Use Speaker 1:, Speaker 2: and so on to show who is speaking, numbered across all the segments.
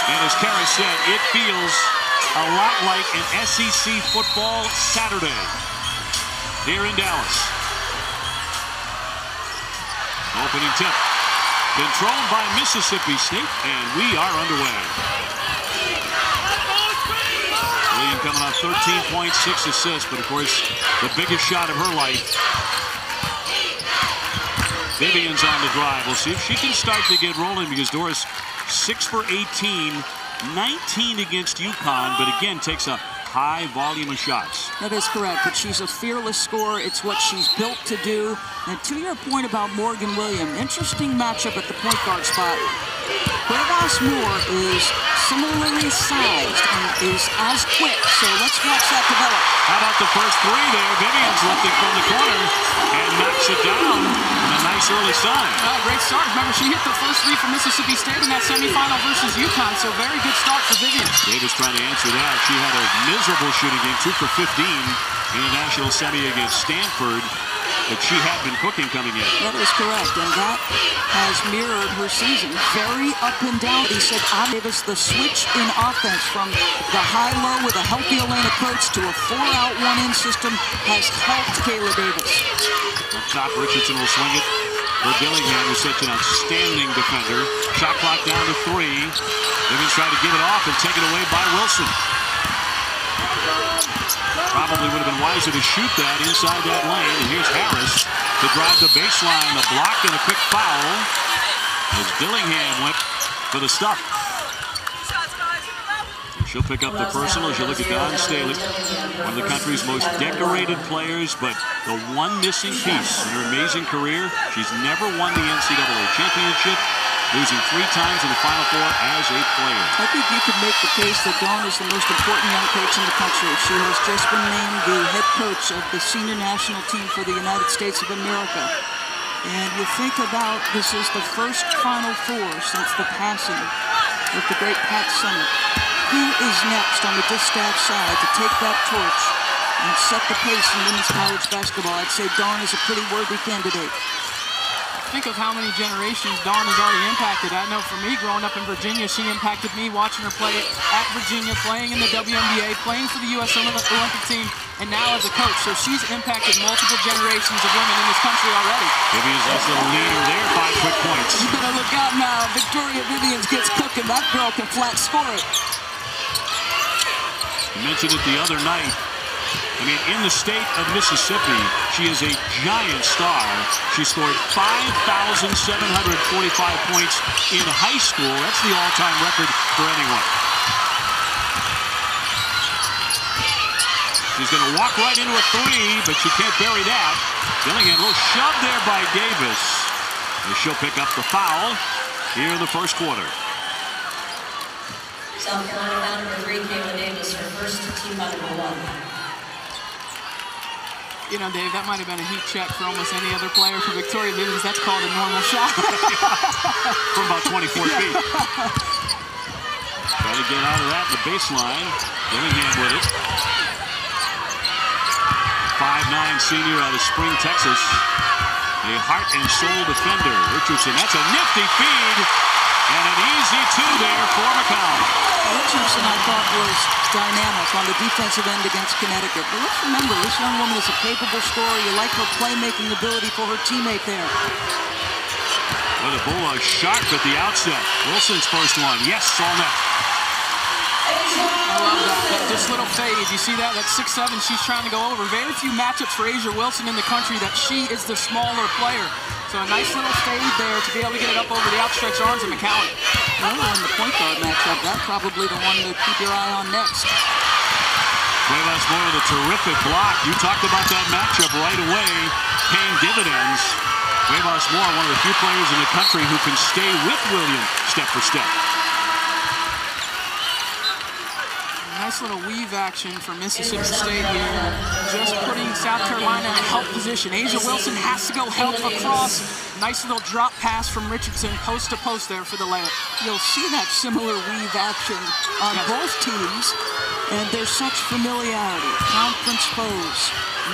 Speaker 1: And as Kara said, it feels a lot like an SEC football Saturday here in Dallas. Opening tip. Controlled by Mississippi State, and we are underway. William coming off 13.6 assists, but of course, the biggest shot of her life. Vivian's on the drive. We'll see if she can start to get rolling, because Doris 6 for 18, 19 against UConn, but again takes a high volume of shots.
Speaker 2: That is correct, but she's a fearless scorer. It's what she's built to do. And to your point about Morgan Williams, interesting matchup at the point guard spot. Cuevas Moore is similarly sized and is as quick, so let's watch that develop.
Speaker 1: How about the first three there? Vivian's lifting from the corner and knocks it down. And a nice early sign.
Speaker 3: Great start. Remember, she hit the first three from Mississippi State in that semifinal versus UConn, so very good start for Vivian.
Speaker 1: Davis trying to answer that. She had a miserable shooting game, 2 for 15 in the national semi against Stanford. But she had been cooking coming in.
Speaker 2: That is correct, and that has mirrored her season. Very up and down. He said, Davis, the switch in offense from the high-low with a healthy lane approach to a 4-out, 1-in system has helped Kayla Davis.
Speaker 1: Up top, Richardson will swing it for Dillingham, who's such an outstanding defender. Shot clock down to 3. Davis trying to give it off and take it away by Wilson. Probably would have been wiser to shoot that inside that lane. And here's Harris to drive the baseline. A block and a quick foul as Dillingham went for the stuff. She'll pick up the personal as you look at Dawn Staley, one of the country's most decorated players, but the one missing piece in her amazing career. She's never won the NCAA championship, losing 3 times in the Final Four as a player.
Speaker 2: I think you could make the case that Dawn is the most important young coach in the country. She has just been named the head coach of the senior national team for the United States of America. And you think about, this is the first Final Four since the passing of the great Pat Summitt. Who is next on the distaff side to take that torch and set the pace in women's college basketball? I'd say Dawn is a pretty worthy candidate.
Speaker 3: Think of how many generations Dawn has already impacted. I know for me, growing up in Virginia, she impacted me watching her play at Virginia, playing in the WNBA, playing for the U.S. Olympic team, and now as a coach. So she's impacted multiple generations of women in this country already.
Speaker 1: Vivian's nice little leader there, 5 quick points.
Speaker 2: You better look out now. Victoria Vivians gets cooking. That girl can flat score it.
Speaker 1: I mentioned it the other night. I mean, in the state of Mississippi, she is a giant star. She scored 5,745 points in high school. That's the all-time record for anyone. She's going to walk right into a 3, but she can't bury that. Dillingham, a little shove there by Davis. And she'll pick up the foul here in the first quarter.
Speaker 4: South Carolina foul number 3, Kayla Davis, her first team foul number 1.
Speaker 3: You know, Dave, that might have been a heat check for almost any other player. For Victoria Vivians, that's called a normal shot.
Speaker 1: From about 24 feet. Try to get out of that in the baseline. Dillingham with it. 5'9" senior out of Spring, Texas. A heart and soul defender. Richardson, that's a nifty feed. And an easy 2 there for McCown.
Speaker 2: Richardson, I thought, was dynamic on the defensive end against Connecticut. But let's remember, this young woman is a capable scorer. You like her playmaking ability for her teammate there.
Speaker 1: Well, the Bulldogs sharp at the outset. Wilson's first one. Yes, all net.
Speaker 3: I love that. Just little fade. You see that? That's 6'7". She's trying to go over. Very few matchups for Asia Wilson in the country that she is the smaller player. So a nice little fade there to be able to get it up over the outstretched arms of McCowan.
Speaker 2: Well, in the point guard matchup, that's probably the one to keep your eye on next.
Speaker 1: Cuevas Moore with a terrific block. You talked about that matchup right away, paying dividends. Cuevas Moore, one of the few players in the country who can stay with William step for step.
Speaker 3: Nice little weave action from Mississippi State here. Just putting South Carolina in a help position. Asia Wilson has to go help across. Nice little drop pass from Richardson, post to post there for the layup.
Speaker 2: You'll see that similar weave action on both teams. And there's such familiarity, conference foes.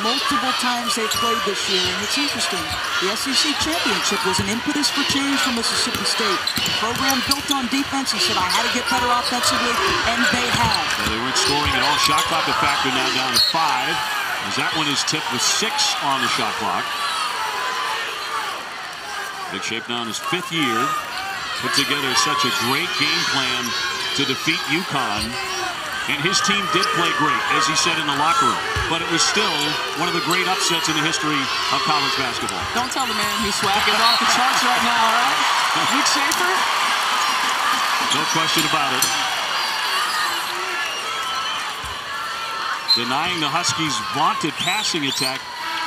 Speaker 2: Multiple times they've played this year, and it's interesting. The SEC championship was an impetus for change for Mississippi State. The program built on defense. He said, I had to get better offensively, and they have.
Speaker 1: Well, they weren't scoring at all. Shot clock a factor now down to 5. As that one is tipped with 6 on the shot clock. Big Shape now in his 5th year. Put together such a great game plan to defeat UConn. And his team did play great, as he said in the locker room. But it was still one of the great upsets in the history of college basketball.
Speaker 3: Don't tell the man he's swagging off the charts right now, all right? Vic Schaefer?
Speaker 1: No question about it. Denying the Huskies' vaunted passing attack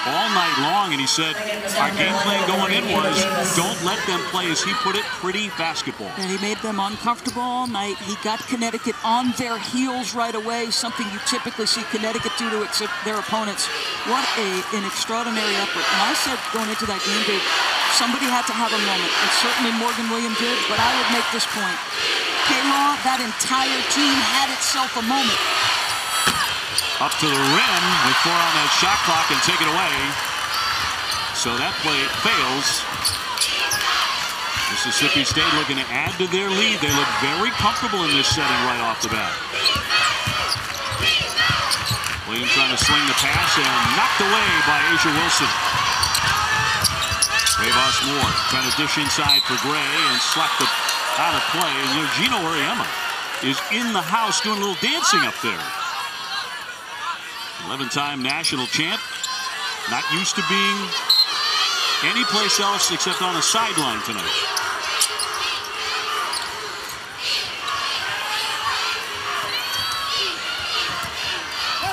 Speaker 1: all night long, and he said our game plan going in was don't let them play, as he put it, pretty basketball.
Speaker 2: And he made them uncomfortable all night. He got Connecticut on their heels right away, something you typically see Connecticut do to their opponents. What an extraordinary effort. And I said going into that game, Dave, somebody had to have a moment, and certainly Morgan Williams did, but I would make this point. K-Law, that entire team had itself a moment.
Speaker 1: Up to the rim with 4 on that shot clock and take it away. So that play fails. Mississippi State looking to add to their lead. They look very comfortable in this setting right off the bat. Williams trying to swing the pass and knocked away by Asia Wilson. Cuevas Moore trying to dish inside for Gray and slapped it out of play. And you know, Gino Auriemma is in the house doing a little dancing up there. 11-time national champ, not used to being anyplace else except on a sideline tonight.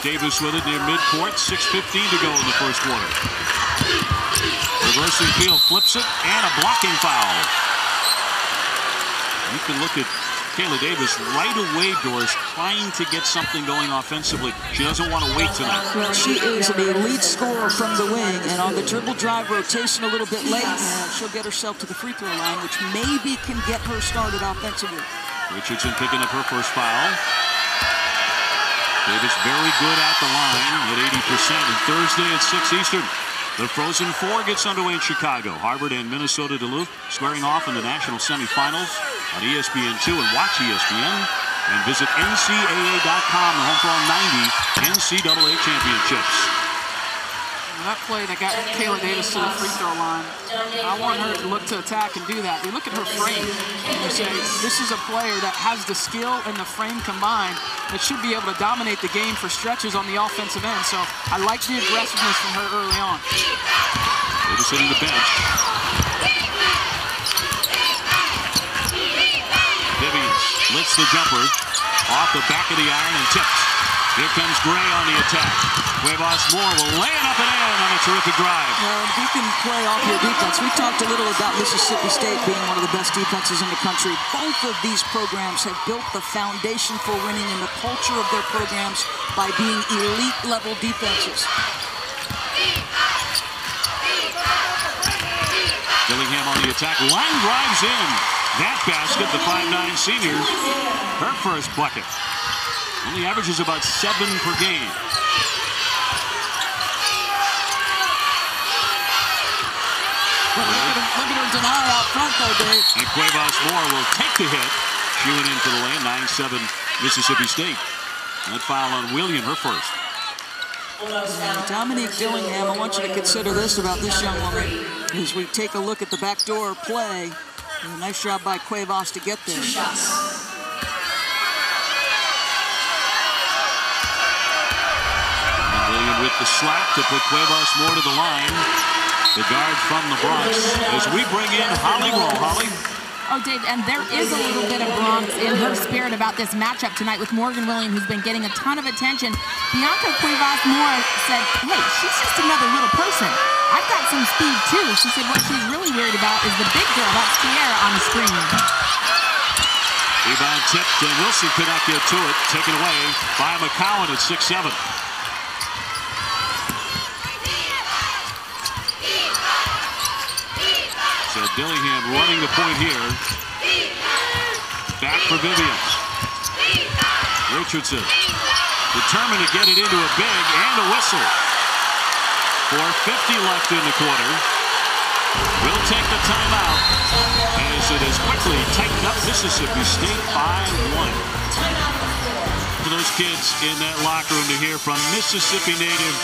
Speaker 1: Davis with it near midcourt, 6:15 to go in the first quarter. Reversing field, flips it, and a blocking foul. You can look at Kayla Davis right away, Doris, trying to get something going offensively. She doesn't want to wait tonight.
Speaker 2: Well, she is an elite scorer from the wing, and on the dribble drive rotation a little bit late, she'll get herself to the free throw line, which maybe can get her started offensively.
Speaker 1: Richardson picking up her first foul. Davis very good at the line at 80%. And Thursday at 6 Eastern, the Frozen Four gets underway in Chicago. Harvard and Minnesota Duluth squaring off in the national semifinals on ESPN2, and watch ESPN and visit NCAA.com, the home for all 90 NCAA championships.
Speaker 3: That play that got Kayla Davis to the free throw line, I want her to look to attack and do that. You look at her frame and you say, this is a player that has the skill and the frame combined that should be able to dominate the game for stretches on the offensive end. So I like the aggressiveness from her early on.
Speaker 1: Davis hitting the bench. Vivian lifts the jumper off the back of the iron and tips. Here comes Gray on the attack. Cuevas Moore will lay it up and in on a terrific drive.
Speaker 2: Well, if you can play off your defense, we talked a little about Mississippi State being one of the best defenses in the country. Both of these programs have built the foundation for winning in the culture of their programs by being elite-level defenses.
Speaker 1: Dillingham on the attack. Line drives in. That basket, the 5'9" senior, her first bucket. Only averages about 7 per game.
Speaker 2: Look at her deny out front, though, Dave.
Speaker 1: And Cuevas Moore will take the hit. She went in for the lane. 9-7 Mississippi State. That foul on William, her first.
Speaker 2: Dominique Dillingham, I want you to consider this about this young woman. As we take a look at the backdoor play, a nice job by Cuevas to get there.
Speaker 1: William with the slap to put Cuevas Moore to the line. The guard from the Bronx. As we bring in Holly Roll. Holly.
Speaker 5: Oh, Dave, and there is a little bit of Bronx in her spirit about this matchup tonight with Morgan Williams, who's been getting a ton of attention. Bianca Cuevas Moore said, hey, she's just another little person. I've got some speed, too. She said what she's really worried about is the big girl, that's Sierra, on the screen.
Speaker 1: Rebound tipped, and Wilson could not get to it. Taken away by McCowan at 6'7". So Dillingham running the point here. Back for Vivian. Richardson determined to get it into a big, and a whistle. 4:50 left in the quarter. We'll take the timeout as it is quickly tightened up. Mississippi State by 1. For those kids in that locker room to hear from Mississippi native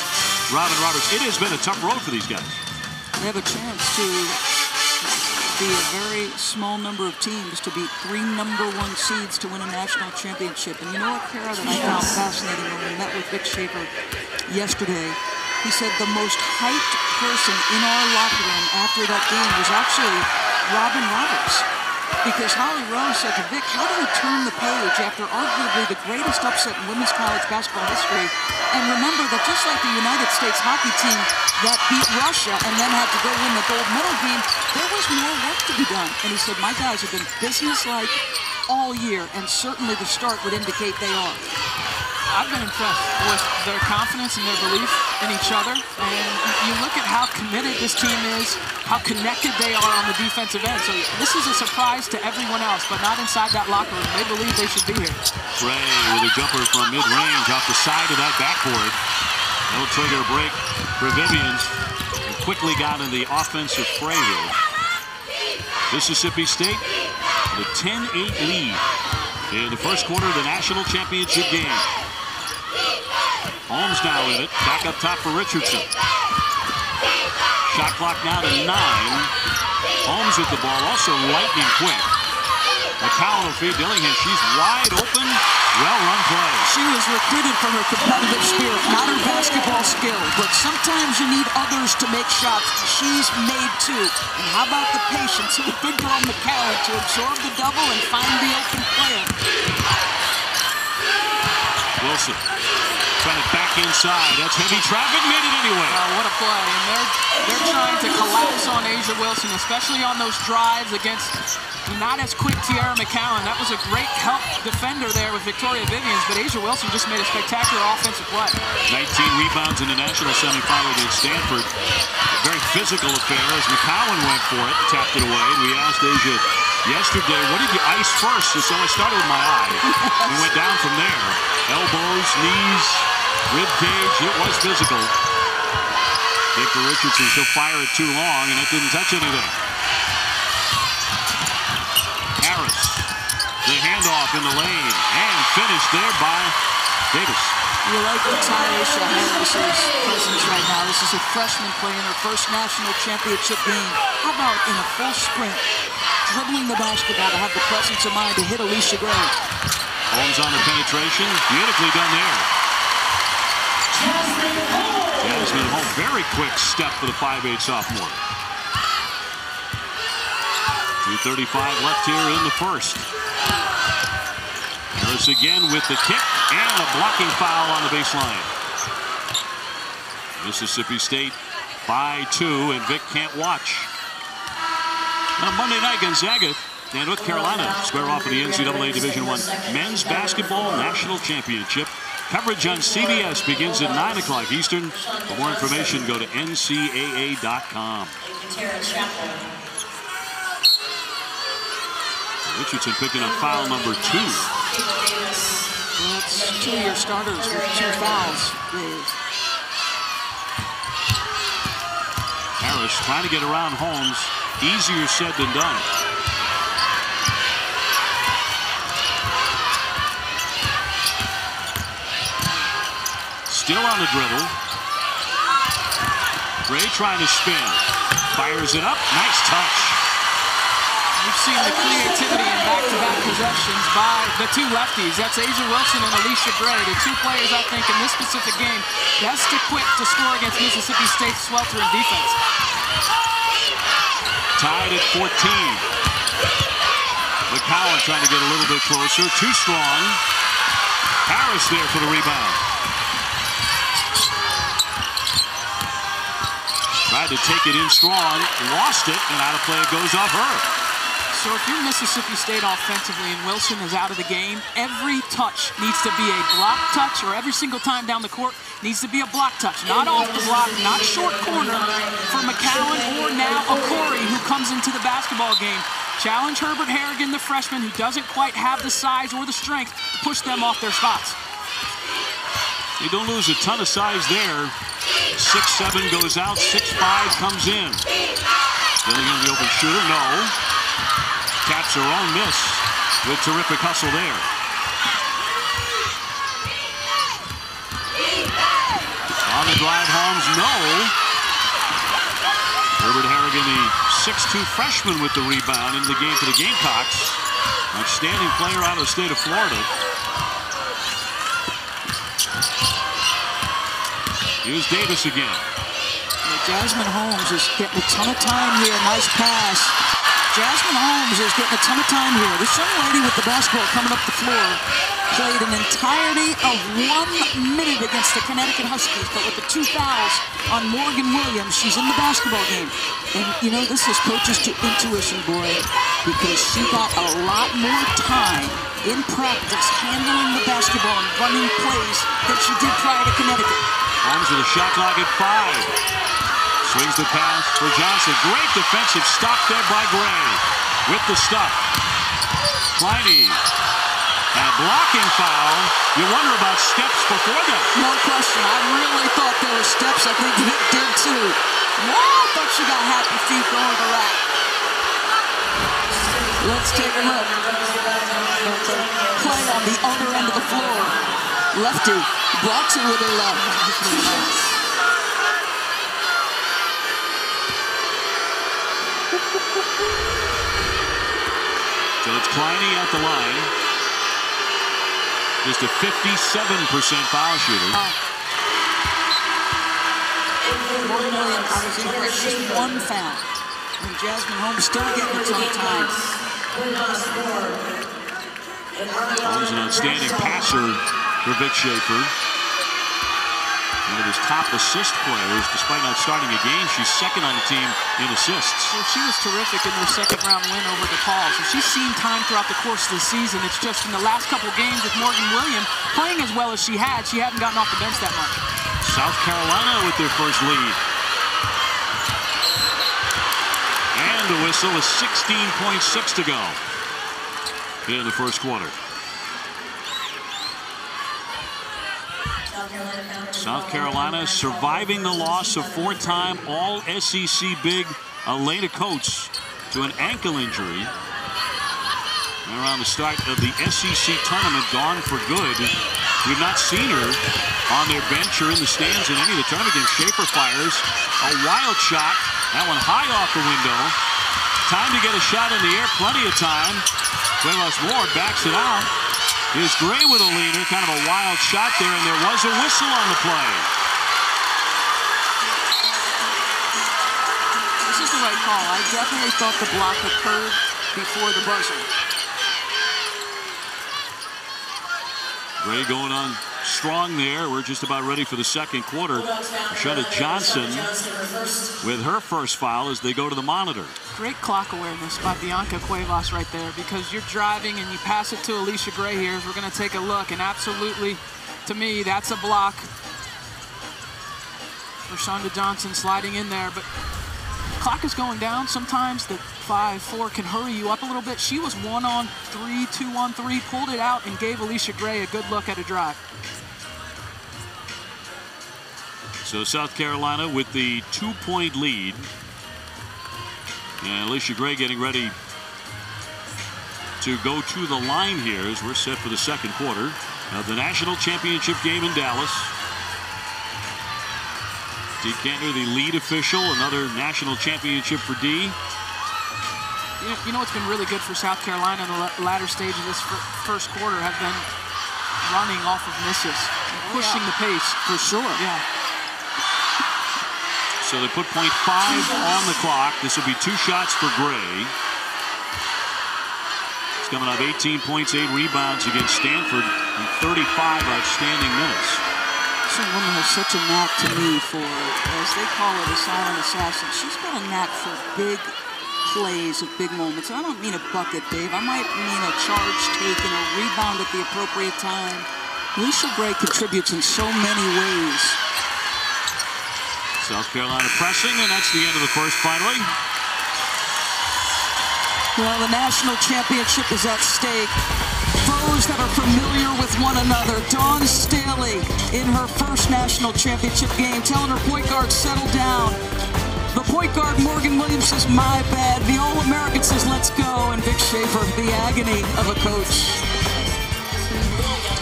Speaker 1: Robin Roberts. It has been a tough road for these guys.
Speaker 2: They have a chance to be a very small number of teams to beat 3 #1 seeds to win a national championship. And you know what, Kara, that I found fascinating when we met with Vic Schaefer yesterday? He said the most hyped person in our locker room after that game was actually Robin Roberts. Because Holly Rose said to Vic, how do we turn the page after arguably the greatest upset in women's college basketball history? And remember that just like the United States hockey team that beat Russia and then had to go win the gold medal game, there was more work to be done. And he said, my guys have been businesslike all year, and certainly the start would indicate they are.
Speaker 3: I've been impressed with their confidence and their belief in each other. And you look at how committed this team is, how connected they are on the defensive end. So this is a surprise to everyone else, but not inside that locker room. They believe they should be here.
Speaker 1: Trey with a jumper from mid-range off the side of that backboard. No trigger break for Vivians. And quickly got in the offensive fray here. Mississippi State with a 10-8 lead in the first quarter of the national championship game. Holmes now in it. Back up top for Richardson. Shot clock now to 9. Holmes with the ball, also lightning quick. McCowan will feed Dillingham. She's wide open. Well-run play.
Speaker 2: She was recruited for her competitive spirit, not her basketball skill. But sometimes you need others to make shots. She's made 2. And how about the patience of the big girl McCowan to absorb the double and find the open player?
Speaker 1: Wilson trying to back inside. That's heavy traffic. Made it anyway.
Speaker 3: What a play. And they're trying to collapse on Asia Wilson, especially on those drives against not as quick Tiara McCowan. That was a great help defender there with Victoria Vivians, but Asia Wilson just made a spectacular offensive play.
Speaker 1: 19 rebounds in the national semifinal against Stanford. A very physical affair as McCowan went for it, tapped it away. We asked Asia yesterday, what did you ice first? So I started with my eye. We went down from there. Elbows, knees, rib cage. It was physical. Victor Richardson, she'll fire it too long, and it didn't touch anything. Harris, the handoff in the lane, and finished there by Davis.
Speaker 2: You like Tyisha Harris's presence right now. This is a freshman playing her first national championship game. How about in a full sprint, dribbling the basketball to have the presence of mind to hit Alicia Gray?
Speaker 1: Holmes on the penetration. Beautifully done there. Jasmine Holmes, very quick step for the 5'8" sophomore. 2:35 left here in the first. Harris again with the kick and a blocking foul on the baseline. Mississippi State by 2, and Vic can't watch. On Monday night, Gonzaga and North Carolina square off in the NCAA Division I Men's Basketball National Championship. Coverage on CBS begins at 9 o'clock Eastern. For more information, go to ncaa.com. Richardson picking up foul number 2.
Speaker 2: Well, that's 2 of your starters with 2 fouls, Dave.
Speaker 1: Harris trying to get around Holmes. Easier said than done. Still on the dribble. Gray trying to spin. Fires it up. Nice touch.
Speaker 3: We've seen the creativity in back-to-back possessions by the 2 lefties. That's Asia Wilson and Alicia Gray, the 2 players, I think, in this specific game best equipped to score against Mississippi State's sweltering defense.
Speaker 1: Tied at 14. McCowan trying to get a little bit closer. Too strong. Harris there for the rebound. Tried to take it in strong, lost it, and out of play it goes off her.
Speaker 3: So if you're Mississippi State offensively and Wilson is out of the game, every touch needs to be a block touch, or every single time down the court needs to be a block touch. Not off the block, not short corner for McCowan or now Okori, who comes into the basketball game. Challenge Herbert Harrigan, the freshman, who doesn't quite have the size or the strength to push them off their spots.
Speaker 1: They don't lose a ton of size there. 6'7" goes out, 6'5" comes in. Filling in the open shooter, no. Taps her own miss with terrific hustle there. On the drive, Holmes, no. Herbert Harrigan, the 6'2" freshman with the rebound into the game for the Gamecocks. Outstanding player out of the state of Florida. Here's Davis again.
Speaker 2: Jasmine Holmes is getting a ton of time here. Nice pass. Jasmine Holmes is getting a ton of time here. This young lady with the basketball coming up the floor played an entirety of 1 minute against the Connecticut Huskies, but with the 2 fouls on Morgan Williams, she's in the basketball game. And, you know, this is coach's intuition, boy, because she got a lot more time in practice handling the basketball and running plays than she did prior to Connecticut.
Speaker 1: Holmes with a shot clock at 5. Swings the pass for Johnson. Great defensive stop there by Gray. With the stuff. Kleine. And a blocking foul. You wonder about steps before that.
Speaker 2: No question. I really thought there were steps. I think Vic did too. Wow, I thought she got happy feet going to the rack. Let's take a look. Play on the other end of the floor. Lefty blocks it with her left.
Speaker 1: So it's Kleine at the line. Just a 57% foul shooter.
Speaker 2: Morgan Williams, I was impressed. Just 1 foul. And Jasmine Holmes still getting a ton of time.
Speaker 1: Holmes an outstanding passer for Vic Schaefer. One of his top assist players, despite not starting a game, she's second on the team in assists.
Speaker 3: Well, she was terrific in their second-round win over DePaul. So she's seen time throughout the course of the season. It's just in the last couple games with Morgan Williams playing as well as she hadn't gotten off the bench that much.
Speaker 1: South Carolina with their first lead. And the whistle with 16.6 to go in the first quarter. South Carolina surviving the loss of 4-time All-SEC big Elena Coates to an ankle injury. And around the start of the SEC tournament, gone for good. We've not seen her on their bench or in the stands in any of the tournament games. Schaefer fires a wild shot. That one high off the window. Time to get a shot in the air, plenty of time. Cuevas Moore backs it out. Here's Gray with a leaner, kind of a wild shot there, and there was a whistle on the play.
Speaker 2: This is the right call. I definitely thought the block occurred before the buzzer.
Speaker 1: Gray going on strong there. We're just about ready for the second quarter. Rashada Johnson with her first foul as they go to the monitor.
Speaker 3: Great clock awareness by Bianca Cuevas right there, because you're driving and you pass it to Alicia Gray here. We're going to take a look, and absolutely, to me, that's a block. Rashada Johnson sliding in there, but clock is going down. Sometimes the 5-4 can hurry you up a little bit. She was 1-on-3, 2-on-3, pulled it out and gave Alicia Gray a good look at a drive.
Speaker 1: So South Carolina with the 2-point lead. And Alicia Gray getting ready to go to the line here as we're set for the second quarter of the national championship game in Dallas. Dee Kantner, the lead official, another national championship for Dee.
Speaker 3: You know what's been really good for South Carolina in the latter stage of this first quarter have been running off of misses, pushing the pace.
Speaker 2: For sure.
Speaker 3: Yeah.
Speaker 1: So they put .5 on the clock. This will be 2 shots for Gray. He's coming up 18 points, 8 rebounds against Stanford in 35 outstanding minutes.
Speaker 2: This woman has such a knack to me for, as they call it, a silent assassin. She's got a knack for big plays of big moments. And I don't mean a bucket, Dave. I might mean a charge taken, a rebound at the appropriate time. Alicia Gray contributes in so many ways.
Speaker 1: South Carolina pressing, and that's the end of the first finally.
Speaker 2: Well, the national championship is at stake. Foes that are familiar with with one another. Dawn Staley in her first national championship game, telling her point guard, settle down. The point guard, Morgan Williams, says, my bad. The All-American says, let's go. And Vic Schaefer, the agony of a coach.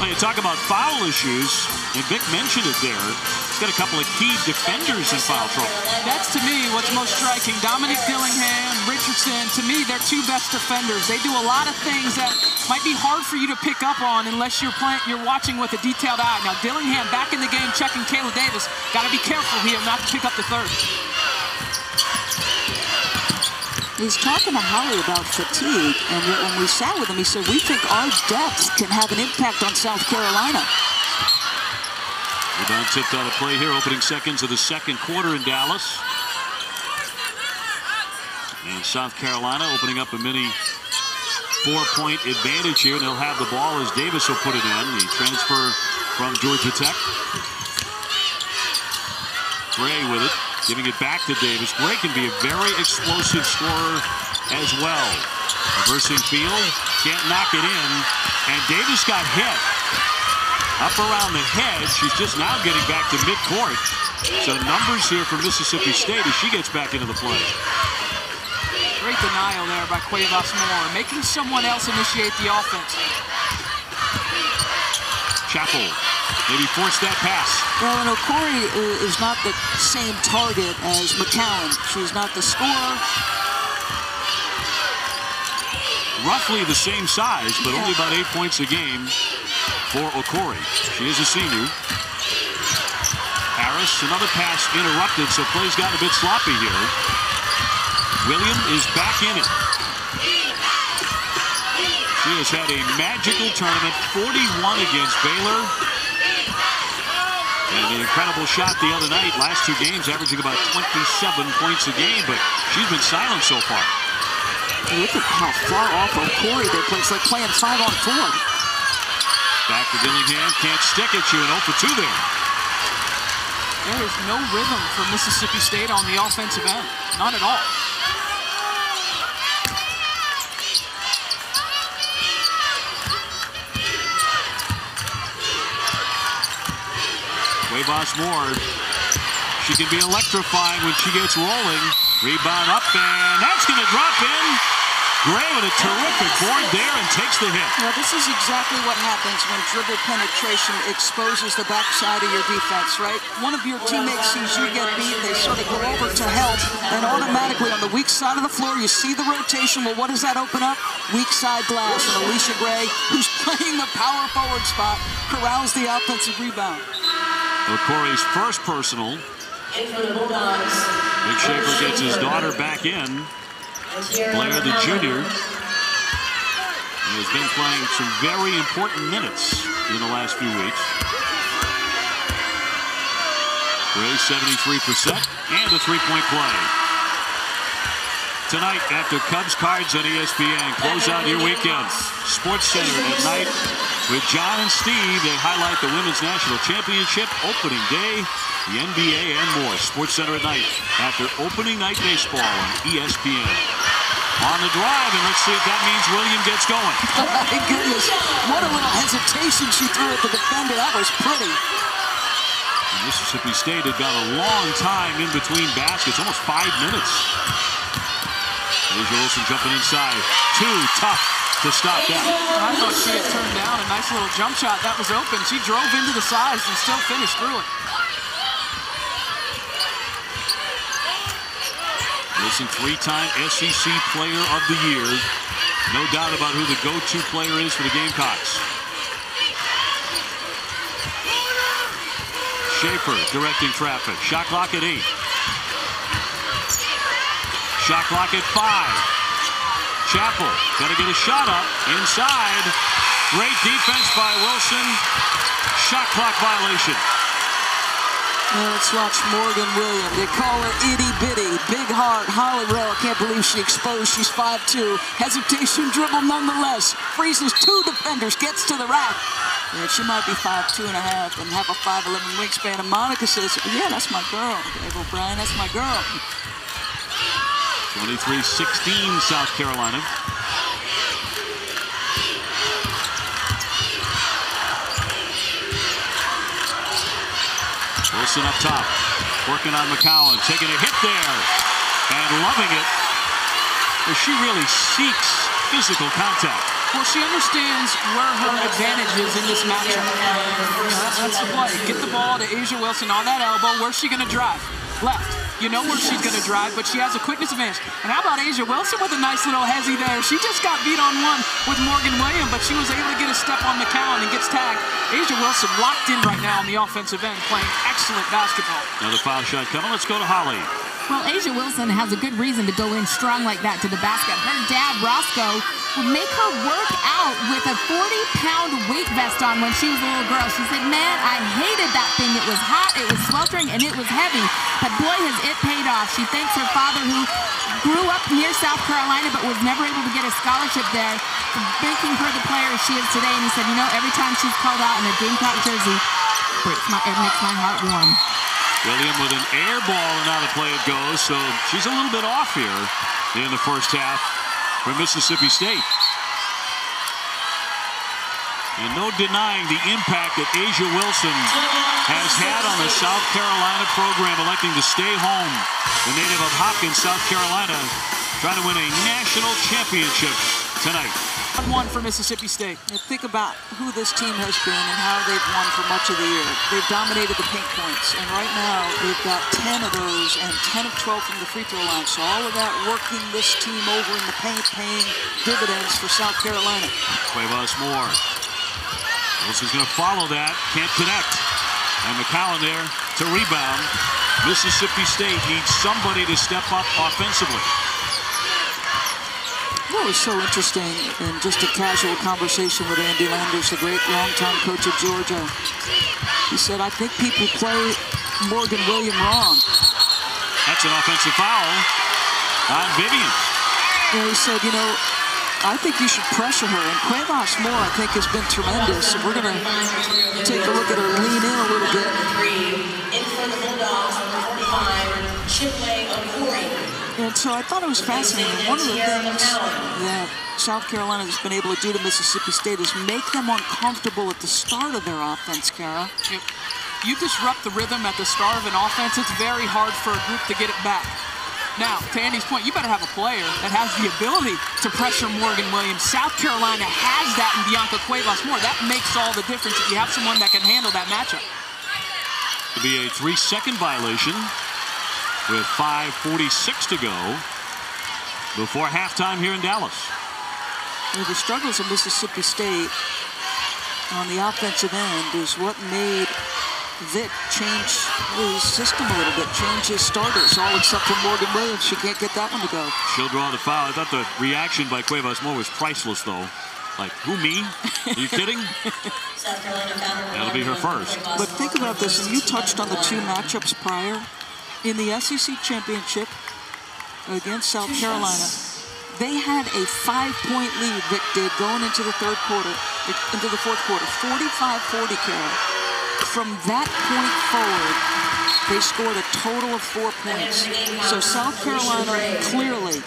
Speaker 1: Well, you talk about foul issues, and Vic mentioned it there. He's got a couple of key defenders in foul trouble.
Speaker 3: That's, to me, what's most striking. Dominic Dillingham, Richardson, to me, they're two best defenders. They do a lot of things that might be hard for you to pick up on unless you're watching with a detailed eye. Now, Dillingham back in the game, checking Caleb Davis. Got to be careful here not to pick up the third.
Speaker 2: He's talking to Holly about fatigue, and yet when we sat with him, he said, we think our depth can have an impact on South Carolina.
Speaker 1: Rebound tipped on a play here, opening seconds of the second quarter in Dallas. And South Carolina opening up a mini 4-point advantage here, and they'll have the ball as Davis will put it in. The transfer from Georgia Tech. Gray with it. Giving it back to Davis. Gray can be a very explosive scorer as well. Reversing field, can't knock it in, and Davis got hit up around the head. She's just now getting back to midcourt. So numbers here for Mississippi State as she gets back into the play.
Speaker 3: Great denial there by Cuevas Moore, making someone else initiate the offense.
Speaker 1: Chappell maybe forced that pass.
Speaker 2: Well, and Okori is not the same target as McCowan. She's not the scorer.
Speaker 1: Roughly the same size, but only about 8 points a game for Okori. She is a senior. Harris, another pass interrupted, so play's got a bit sloppy here. William is back in it. She has had a magical tournament, 41 against Baylor. And the incredible shot the other night, last two games averaging about 27 points a game, but she's been silent so far.
Speaker 2: Look at how far off Okori they play. It's like playing 5-on-4.
Speaker 1: Back to Dillingham, can't stick it, you, and 0 for 2 there.
Speaker 3: There is no rhythm for Mississippi State on the offensive end. None at all.
Speaker 1: Cuevas Moore, she can be electrifying when she gets rolling. Rebound up, and that's going to drop in. Gray with a terrific board there and takes the hit.
Speaker 2: Now, this is exactly what happens when dribble penetration exposes the backside of your defense, right? One of your teammates sees you get beat, they sort of go over to help, and automatically on the weak side of the floor, you see the rotation. Well, what does that open up? Weak side glass, and Alicia Gray, who's playing the power forward spot, corrals the offensive rebound.
Speaker 1: Okori's first personal. Vic Schaefer gets his daughter back in. Blair, the junior, has been playing some very important minutes in the last few weeks. Gray 73% and a three-point play. Tonight after Cubs Cards on ESPN, close out your weekend. Sports Center at night with John and Steve. They highlight the Women's National Championship, opening day, the NBA, and more. Sports Center at night after opening night baseball on ESPN. On the drive, and let's see if that means William gets going.
Speaker 2: Oh, my goodness. What a little hesitation she threw at the defender. That was pretty.
Speaker 1: And Mississippi State had got a long time in between baskets, almost 5 minutes. Asia Wilson jumping inside. Too tough to stop that.
Speaker 3: I thought she had turned down a nice little jump shot. That was open. She drove into the sides and still finished through it.
Speaker 1: Wilson, three-time SEC Player of the Year. No doubt about who the go-to player is for the Gamecocks. Schaefer directing traffic. Shot clock at 8. Shot clock at 5. Chappell got to get a shot up inside. Great defense by Wilson. Shot clock violation.
Speaker 2: Now let's watch Morgan Williams. They call her itty bitty, big heart. Holly Rowe, I can't believe she exposed. She's 5'2". Hesitation dribble nonetheless. Freezes 2 defenders, gets to the rack. Yeah, she might be 5'2" and a half and have a 5'11" wingspan. And Monica says, yeah, that's my girl. Dave O'Brien, that's my girl.
Speaker 1: 23-16 South Carolina. Wilson up top, working on McCowan, taking a hit there, and loving it. But she really seeks physical contact.
Speaker 3: Well, she understands where her advantage is in this matchup. That's the play. Get the ball to Asia Wilson on that elbow. Where's she going to drive? Left. You know where she's going to drive, but she has a quickness advantage. And how about Asia Wilson with a nice little hezzy there? She just got beat on one with Morgan Williams, but she was able to get a step on McCowan and gets tagged. Asia Wilson locked in right now on the offensive end, playing excellent basketball.
Speaker 1: Another foul shot coming. Let's go to Holly.
Speaker 5: Well, Asia Wilson has a good reason to go in strong like that to the basket. Her dad, Roscoe, would make her work out with a 40-pound weight vest on when she was a little girl. She said, man, I hated that thing. It was hot, it was sweltering, and it was heavy. But boy, has it paid off. She thanks her father, who grew up near South Carolina but was never able to get a scholarship there, for making her the player she is today. And he said, you know, every time she's called out in a Gamecock jersey, it makes my heart warm.
Speaker 1: William with an air ball, and now the play it goes. So she's a little bit off here in the first half for Mississippi State. And no denying the impact that Asia Wilson has had on the South Carolina program, electing to stay home. The native of Hopkins, South Carolina, trying to win a national championship tonight.
Speaker 3: One for Mississippi State.
Speaker 2: Now think about who this team has been and how they've won for much of the year. They've dominated the paint points, and right now they've got 10 of those and 10 of 12 from the free throw line. So all of that working this team over in the paint, paying dividends for South Carolina.
Speaker 1: Cuevas Moore. Wilson's going to follow that, can't connect. And McCowan there to rebound. Mississippi State needs somebody to step up offensively.
Speaker 2: What was so interesting in just a casual conversation with Andy Landers, the great longtime coach of Georgia, he said, I think people play Morgan Williams wrong.
Speaker 1: That's an offensive foul on Vivian.
Speaker 2: And he said, you know, I think you should pressure her. And Cuevas Moore, I think, has been tremendous. We're going to take a look at her lean in a little bit.
Speaker 4: In for the Bulldogs, number 45, Chipley Okori.
Speaker 2: And so I thought it was fascinating. One of the things that South Carolina has been able to do to Mississippi State is make them uncomfortable at the start of their offense, Kara.
Speaker 3: Yep. You disrupt the rhythm at the start of an offense, it's very hard for a group to get it back. Now, to Andy's point, you better have a player that has the ability to pressure Morgan Williams. South Carolina has that in Bianca Cuevas Moore. That makes all the difference if you have someone that can handle that matchup.
Speaker 1: It'll be a 3-second violation with 5:46 to go before halftime here in Dallas.
Speaker 2: Well, the struggles of Mississippi State on the offensive end is what made Vic change his system a little bit, change his starters, all except for Morgan Williams. She can't get that one to go.
Speaker 1: She'll draw the foul. I thought the reaction by Cuevas Moore was priceless, though. Like, who, me? Are you kidding? That'll be her first.
Speaker 2: But think about this, and you touched on the two matchups prior. In the SEC championship against South Carolina, they had a 5-point lead, Vic did, going into the fourth quarter, 45-40, Carol. From that point forward, they scored a total of 4 points. So South Carolina clearly,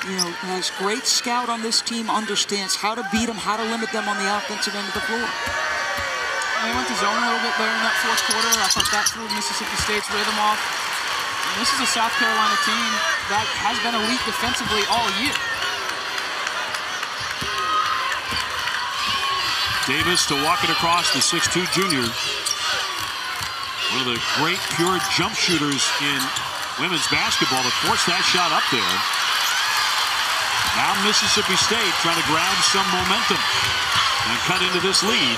Speaker 2: you know, has great scout on this team, understands how to beat them, how to limit them on the offensive end of the floor.
Speaker 3: They went to zone a little bit there in that fourth quarter. I thought that threw Mississippi State's rhythm off. And this is a South Carolina team that has been elite defensively all year.
Speaker 1: Davis to walk it across, the 6'2" junior. One of the great pure jump shooters in women's basketball to force that shot up there. Now Mississippi State trying to grab some momentum and cut into this lead.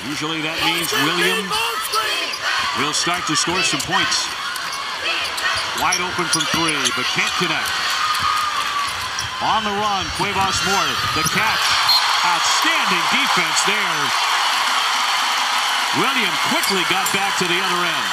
Speaker 1: Usually that means William will start to score some points. Wide open from three, but can't connect. On the run, Cuevas Moore, the catch. Outstanding defense there. William quickly got back to the other end.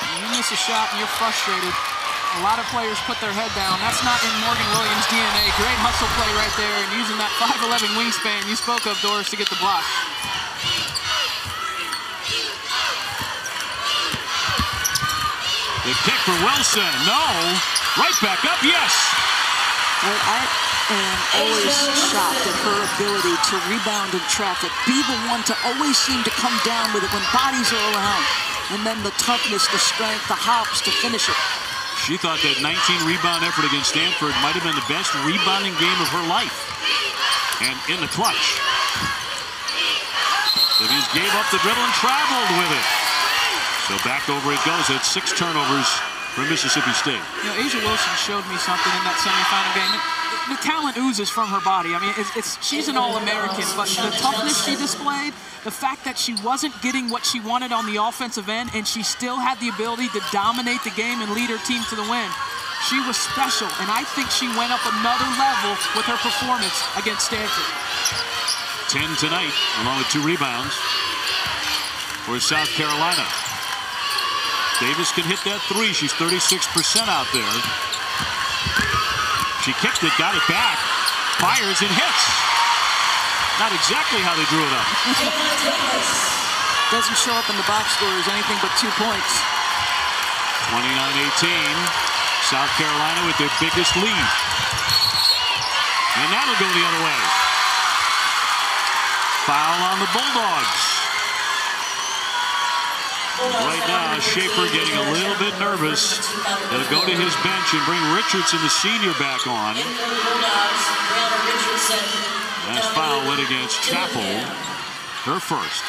Speaker 3: When you miss a shot and you're frustrated, a lot of players put their head down. That's not in Morgan Williams' DNA. Great hustle play right there, and using that 5'11" wingspan you spoke of, Doris, to get the block.
Speaker 1: The kick for Wilson. No. Right back up. Yes.
Speaker 2: I am always shocked at her ability to rebound in traffic, be the one to always seem to come down with it when bodies are around, and then the toughness, the strength, the hops to finish it.
Speaker 1: She thought that 19-rebound effort against Stanford might have been the best rebounding game of her life. And in the clutch, Davies gave up the dribble and traveled with it. So back over it goes. It's 6 turnovers for Mississippi State.
Speaker 3: You know, Asia Wilson showed me something in that semifinal game. The talent oozes from her body. I mean, she's an All-American, but the toughness she displayed, the fact that she wasn't getting what she wanted on the offensive end, and she still had the ability to dominate the game and lead her team to the win. She was special, and I think she went up another level with her performance against Stanford.
Speaker 1: 10 tonight, along with 2 rebounds for South Carolina. Davis can hit that 3. She's 36% out there. She kicked it, got it back, fires and hits. Not exactly how they drew it up.
Speaker 2: Doesn't show up in the box score as anything but 2 points.
Speaker 1: 29-18. South Carolina with their biggest lead. And that'll go the other way. Foul on the Bulldogs. Right now, Schaefer getting a little bit nervous. He'll go to his bench and bring Richardson, the senior, back on. Last foul went against Chappell, her first.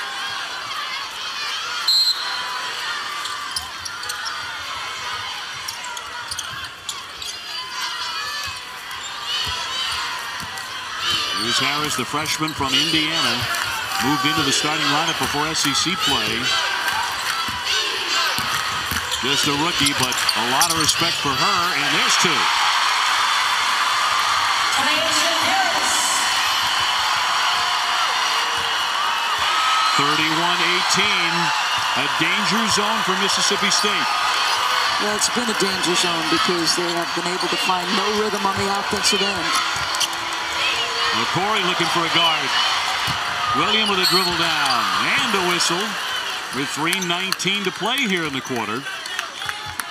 Speaker 1: Here's Harris, the freshman from Indiana, moved into the starting lineup before SEC play. Just a rookie, but a lot of respect for her, and there's 2. 31-18, a danger zone for Mississippi State.
Speaker 2: Well, it's been a danger zone because they have been able to find no rhythm on the offensive end.
Speaker 1: Corey looking for a guard. William with a dribble down and a whistle with 3:19 to play here in the quarter.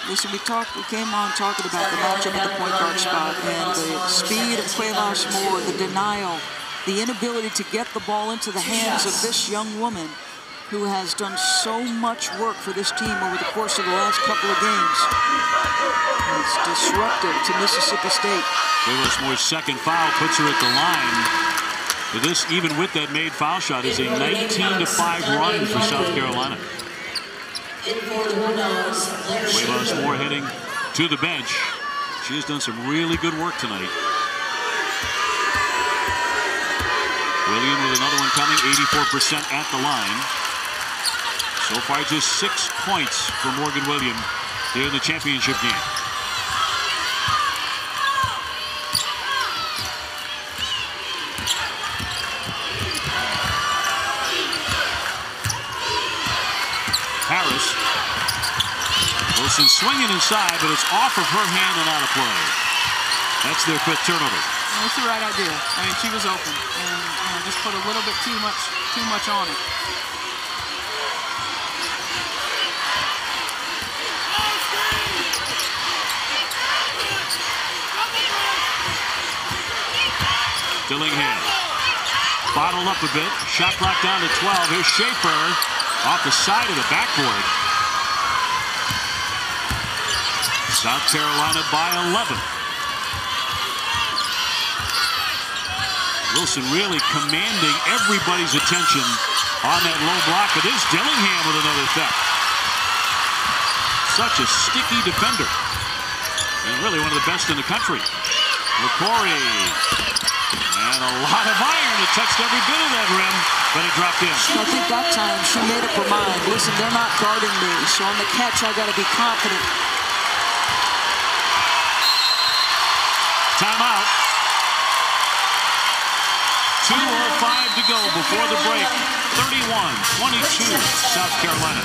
Speaker 2: Listen, we came on talking about the matchup at the point guard spot and the speed of Cuevas Moore, the denial, the inability to get the ball into the hands of this young woman who has done so much work for this team over the course of the last couple of games. It's disruptive to Mississippi State.
Speaker 1: Cuevas Moore's second foul puts her at the line. But this, even with that made foul shot, is a 19-5 run for South Carolina. Cuevas Moore heading to the bench. She has done some really good work tonight. William with another one coming, 84% at the line. So far, just 6 points for Morgan William here in the championship game. Harris. Wilson swinging inside, but it's off of her hand and out of play. That's their 5th turnover.
Speaker 3: That's the right idea. I mean, she was open and just put a little bit too much on it.
Speaker 1: Dillingham bottled up a bit. Shot clock down to 12. Here's Schaefer off the side of the backboard. South Carolina by 11. Wilson really commanding everybody's attention on that low block. But there's Dillingham with another theft. Such a sticky defender. And really one of the best in the country. McCory. And a lot of iron. It touched every bit of that rim, but it dropped in.
Speaker 2: I think that time she made up her mind. Listen, they're not guarding me, so on the catch I got to be confident.
Speaker 1: Timeout. 2:05 to go before the break. 31-22, South Carolina.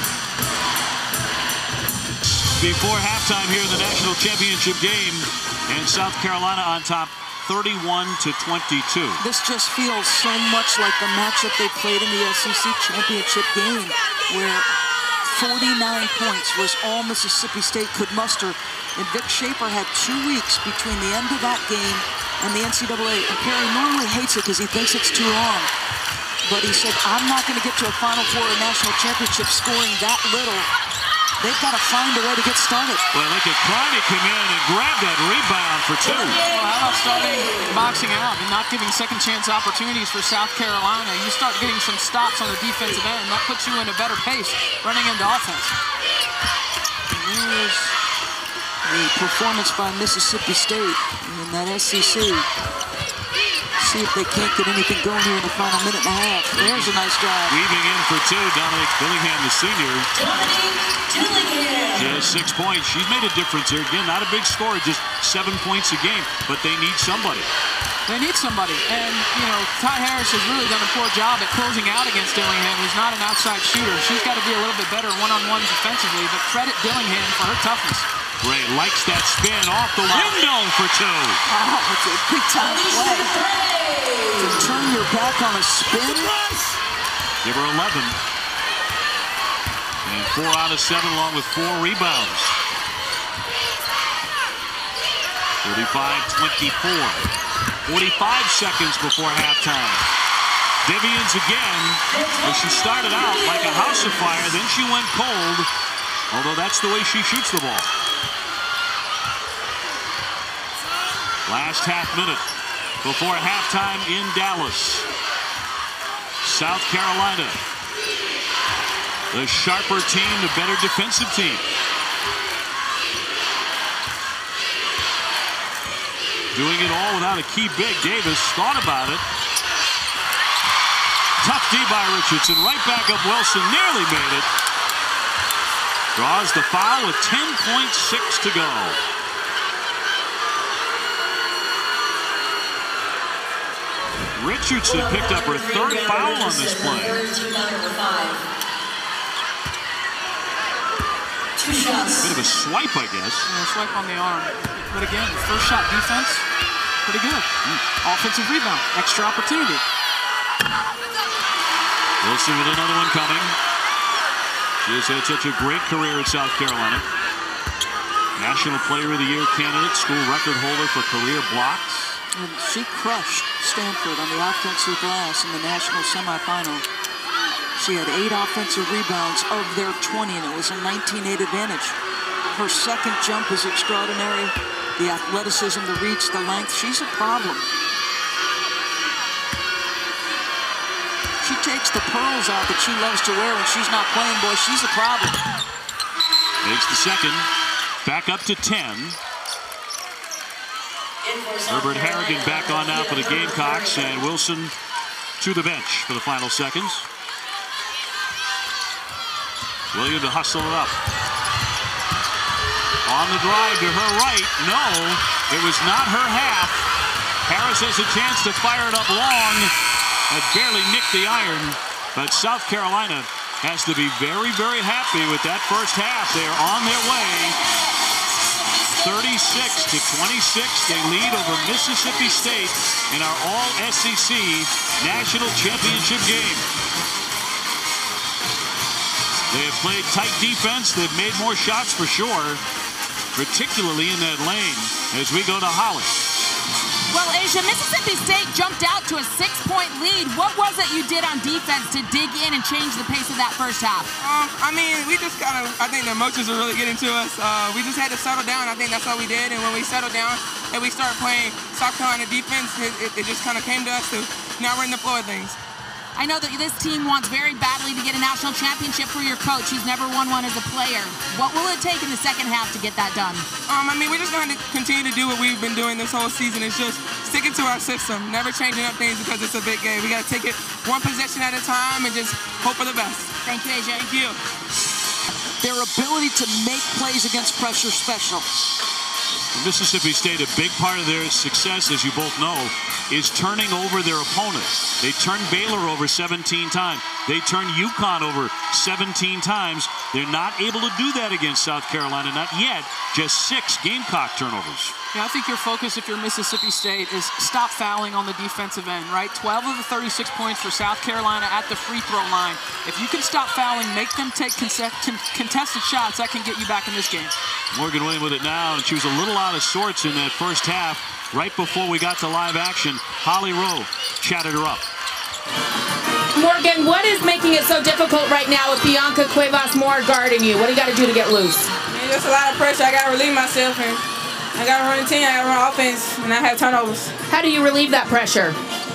Speaker 1: Before halftime here in the national championship game, and South Carolina on top 31-22.
Speaker 2: This just feels so much like the matchup they played in the SEC championship game, where 49 points was all Mississippi State could muster. And Vic Schaefer had 2 weeks between the end of that game and the NCAA, and Perry normally hates it because he thinks it's too long. But he said, I'm not going to get to a Final Four or national championship scoring that little. They've got to find a way to get started.
Speaker 1: Well, look at Kleine come in and grab that rebound for 2.
Speaker 3: Well, how about starting boxing out and not giving second chance opportunities for South Carolina? You start getting some stops on the defensive end. That puts you in a better pace running into offense.
Speaker 2: And there's the performance by Mississippi State in that SEC. See if they can't get anything going here in the final minute and a half. There's a nice drive.
Speaker 1: Weaving in for 2, Dominique Dillingham, the senior. She has 6 points. She's made a difference here. Again, not a big score, just 7 points a game, but they need somebody.
Speaker 3: They need somebody. And, you know, Ty Harris has really done a poor job at closing out against Dillingham, who's not an outside shooter. She's got to be a little bit better one-on-one defensively, but credit Dillingham for her toughness.
Speaker 1: Ray likes that spin off the window for 2.
Speaker 2: Oh, it's a big time play. To turn your back on a spin.
Speaker 1: Give her 11. And 4 out of 7 along with 4 rebounds. 35-24. 45 seconds before halftime. Vivian's again. As she started out like a house of fire, then she went cold. Although that's the way she shoots the ball. Last half minute before halftime in Dallas. South Carolina, the sharper team, the better defensive team. Doing it all without a key big. Davis thought about it. Tough D by Richardson. Right back up Wilson. Nearly made it. Draws the foul with 10.6 to go. Richardson picked up her 3rd foul on this play. Bit of a swipe, I guess.
Speaker 3: Yeah, a swipe on the arm. But again, first shot defense, pretty good. Offensive rebound, extra opportunity.
Speaker 1: Wilson with another one coming. She has had such a great career at South Carolina. National Player of the Year candidate, school record holder for career blocks.
Speaker 2: And she crushed Stanford on the offensive glass in the national semifinal. She had 8 offensive rebounds of their 20, and it was a 19-8 advantage. Her second jump is extraordinary. The athleticism, the reach, the length. She's a problem. She takes the pearls out that she loves to wear when she's not playing, boy. She's a problem.
Speaker 1: Makes the second. Back up to 10. Herbert Harrigan back on now for the Gamecocks, and Wilson to the bench for the final seconds. William to hustle it up. On the drive to her right. No, it was not her half. Harris has a chance to fire it up long. Had barely nicked the iron, but South Carolina has to be very, very happy with that first half. They are on their way. 36-26, they lead over Mississippi State in our All-SEC National Championship game. They have played tight defense. They've made more shots for sure, particularly in that lane as we go to Hollis.
Speaker 5: Well, Asia, Mississippi State jumped out to a 6-point lead. What was it you did on defense to dig in and change the pace of that first half?
Speaker 6: I mean, we just I think the emotions were really getting to us. We just had to settle down. I think that's what we did. And when we settled down and we started playing South Carolina defense, it just kind of came to us. So now we're in the flow of things.
Speaker 5: I know that this team wants very badly to get a national championship for your coach. He's never won one as a player. What will it take in the second half to get that done?
Speaker 6: I mean, we're just going to continue to do what we've been doing this whole season. It's just sticking to our system, never changing up things because it's a big game. We got to take it one possession at a time and just hope for the best.
Speaker 5: Thank you, Asia.
Speaker 6: Thank you.
Speaker 2: Their ability to make plays against pressure special.
Speaker 1: Mississippi State, a big part of their success, as you both know, is turning over their opponent. They turned Baylor over 17 times. They turned UConn over 17 times. They're not able to do that against South Carolina, not yet. Just 6 Gamecock turnovers.
Speaker 3: Yeah, I think your focus, if you're Mississippi State, is stop fouling on the defensive end, right? 12 of the 36 points for South Carolina at the free throw line. If you can stop fouling, make them take contested shots, that can get you back in this game.
Speaker 1: Morgan Williams with it now, and she was a little out of sorts in that first half. right before we got to live action, Holly Rowe chatted her up.
Speaker 5: Morgan, what is making it so difficult right now with Bianca Cuevas Moore guarding you? What do you got to do to get loose?
Speaker 6: Man, just a lot of pressure. I got to relieve myself, and I got to run the team, I got to run offense, and I have turnovers.
Speaker 5: How do you relieve that pressure?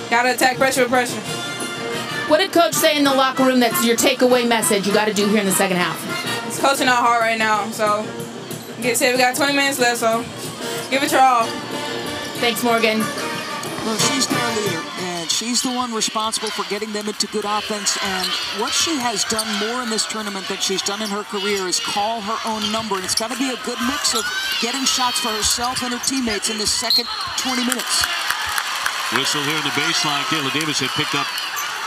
Speaker 6: Got to attack pressure with pressure.
Speaker 5: What did Coach say in the locker room that's your takeaway message you got to do here in the second half?
Speaker 6: It's coaching out hard right now, so like I said, we got 20 minutes left, so give it your all.
Speaker 5: Thanks, Morgan.
Speaker 2: Well, she's their leader, and she's the one responsible for getting them into good offense. And what she has done more in this tournament than she's done in her career is call her own number. And it's got to be a good mix of getting shots for herself and her teammates in the second 20 minutes.
Speaker 1: Whistle here in the baseline. Kayla Davis had picked up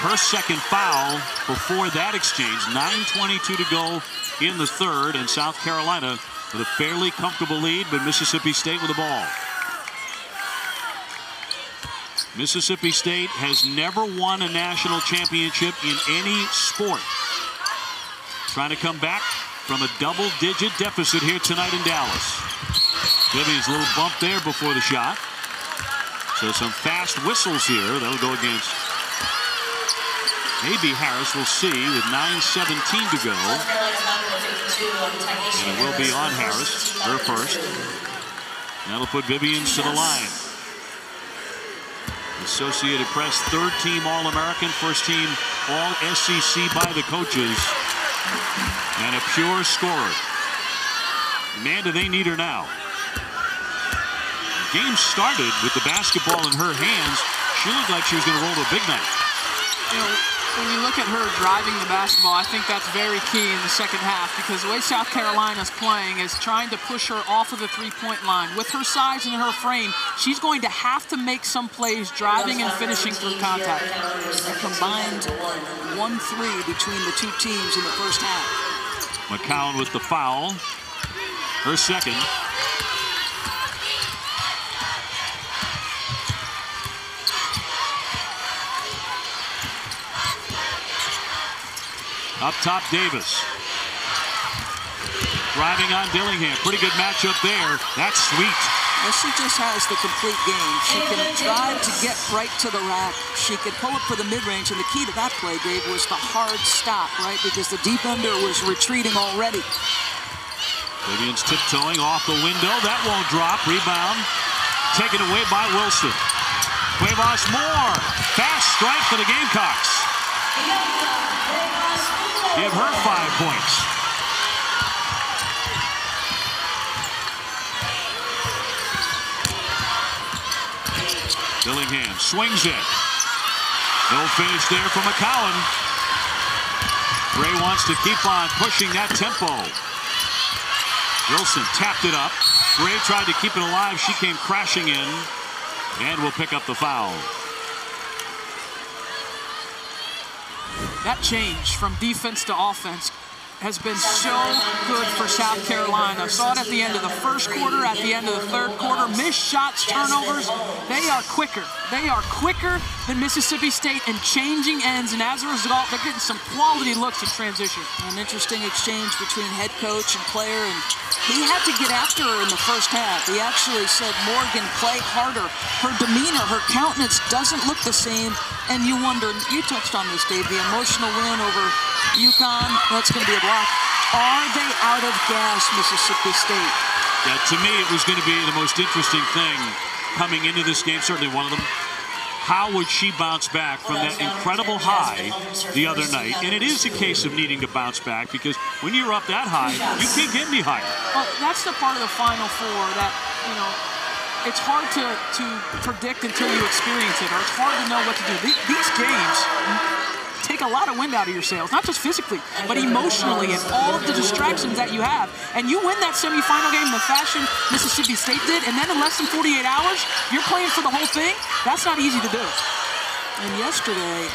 Speaker 1: her second foul before that exchange. 9:22 to go in the third, and South Carolina with a fairly comfortable lead, but Mississippi State with the ball. Mississippi State has never won a national championship in any sport. Trying to come back from a double-digit deficit here tonight in Dallas. Vivian's a little bump there before the shot. So some fast whistles here. That'll go against maybe Harris. We'll see with 9:17 to go. And it will be on Harris, her first. That'll put Vivians to the line. Associated Press, third-team All-American, first-team All-SEC by the coaches, and a pure scorer. Man, do they need her now. The game started with the basketball in her hands. She looked like she was going to roll to a big night.
Speaker 3: You know, when you look at her driving the basketball, I think that's very key in the second half, because the way South Carolina's playing is trying to push her off of the three-point line. With her size and her frame, she's going to have to make some plays driving and finishing through contact.
Speaker 2: A combined 1-3 between the two teams in the first half.
Speaker 1: McCowan with the foul. Her second. Up top, Davis. Driving on Dillingham. Pretty good matchup there. That's sweet.
Speaker 2: Well, she just has the complete game. She can drive to get right to the rack. She can pull up for the mid-range. And the key to that play, Dave, was the hard stop, right? Because the defender was retreating already.
Speaker 1: Vivian's tiptoeing off the window. That won't drop. Rebound taken away by Wilson. Cuevas Moore. Fast strike for the Gamecocks. Give her 5 points. Dillingham swings it. No finish there for McCowan. Gray wants to keep on pushing that tempo. Wilson tapped it up. Gray tried to keep it alive. She came crashing in and will pick up the foul.
Speaker 3: That change from defense to offense has been so good for South Carolina. Saw it at the end of the first quarter, at the end of the third quarter. Missed shots, turnovers. They are quicker. They are quicker than Mississippi State in changing ends, and as a result, they're getting some quality looks in transition.
Speaker 2: An interesting exchange between head coach and player, and he had to get after her in the first half. He actually said, Morgan, play harder. Her demeanor, her countenance doesn't look the same, and you wonder, you touched on this, Dave, the emotional win over UConn, that's going to be a block. Are they out of gas, Mississippi State?
Speaker 1: Yeah, to me, it was going to be the most interesting thing coming into this game, certainly one of them. How would she bounce back from that incredible high the other night? And it is a case of needing to bounce back, because when you're up that high, you can't get any higher.
Speaker 3: Well, that's the part of the Final Four that, you know, it's hard to predict until you experience it, or it's hard to know what to do. These games take a lot of wind out of your sails, not just physically, but emotionally, and all of the distractions that you have. And you win that semifinal game in the fashion Mississippi State did, and then in less than 48 hours, you're playing for the whole thing. That's not easy to do.
Speaker 2: And yesterday,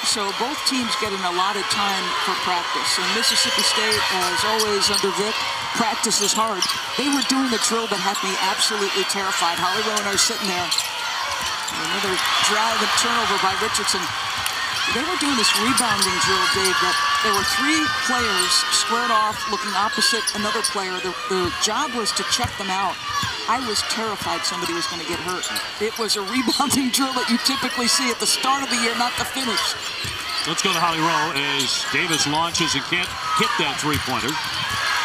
Speaker 2: so both teams getting a lot of time for practice. And Mississippi State, as always under Vic, practice is hard. They were doing a drill that had me absolutely terrified. Holly Rowe and I are sitting there. Another drag and turnover by Richardson. They were doing this rebounding drill, Dave, that there were 3 players squared off looking opposite another player. The job was to check them out. I was terrified somebody was going to get hurt. It was a rebounding drill that you typically see at the start of the year, not the finish.
Speaker 1: Let's go to Holly Rowe as Davis launches and can't hit that three-pointer.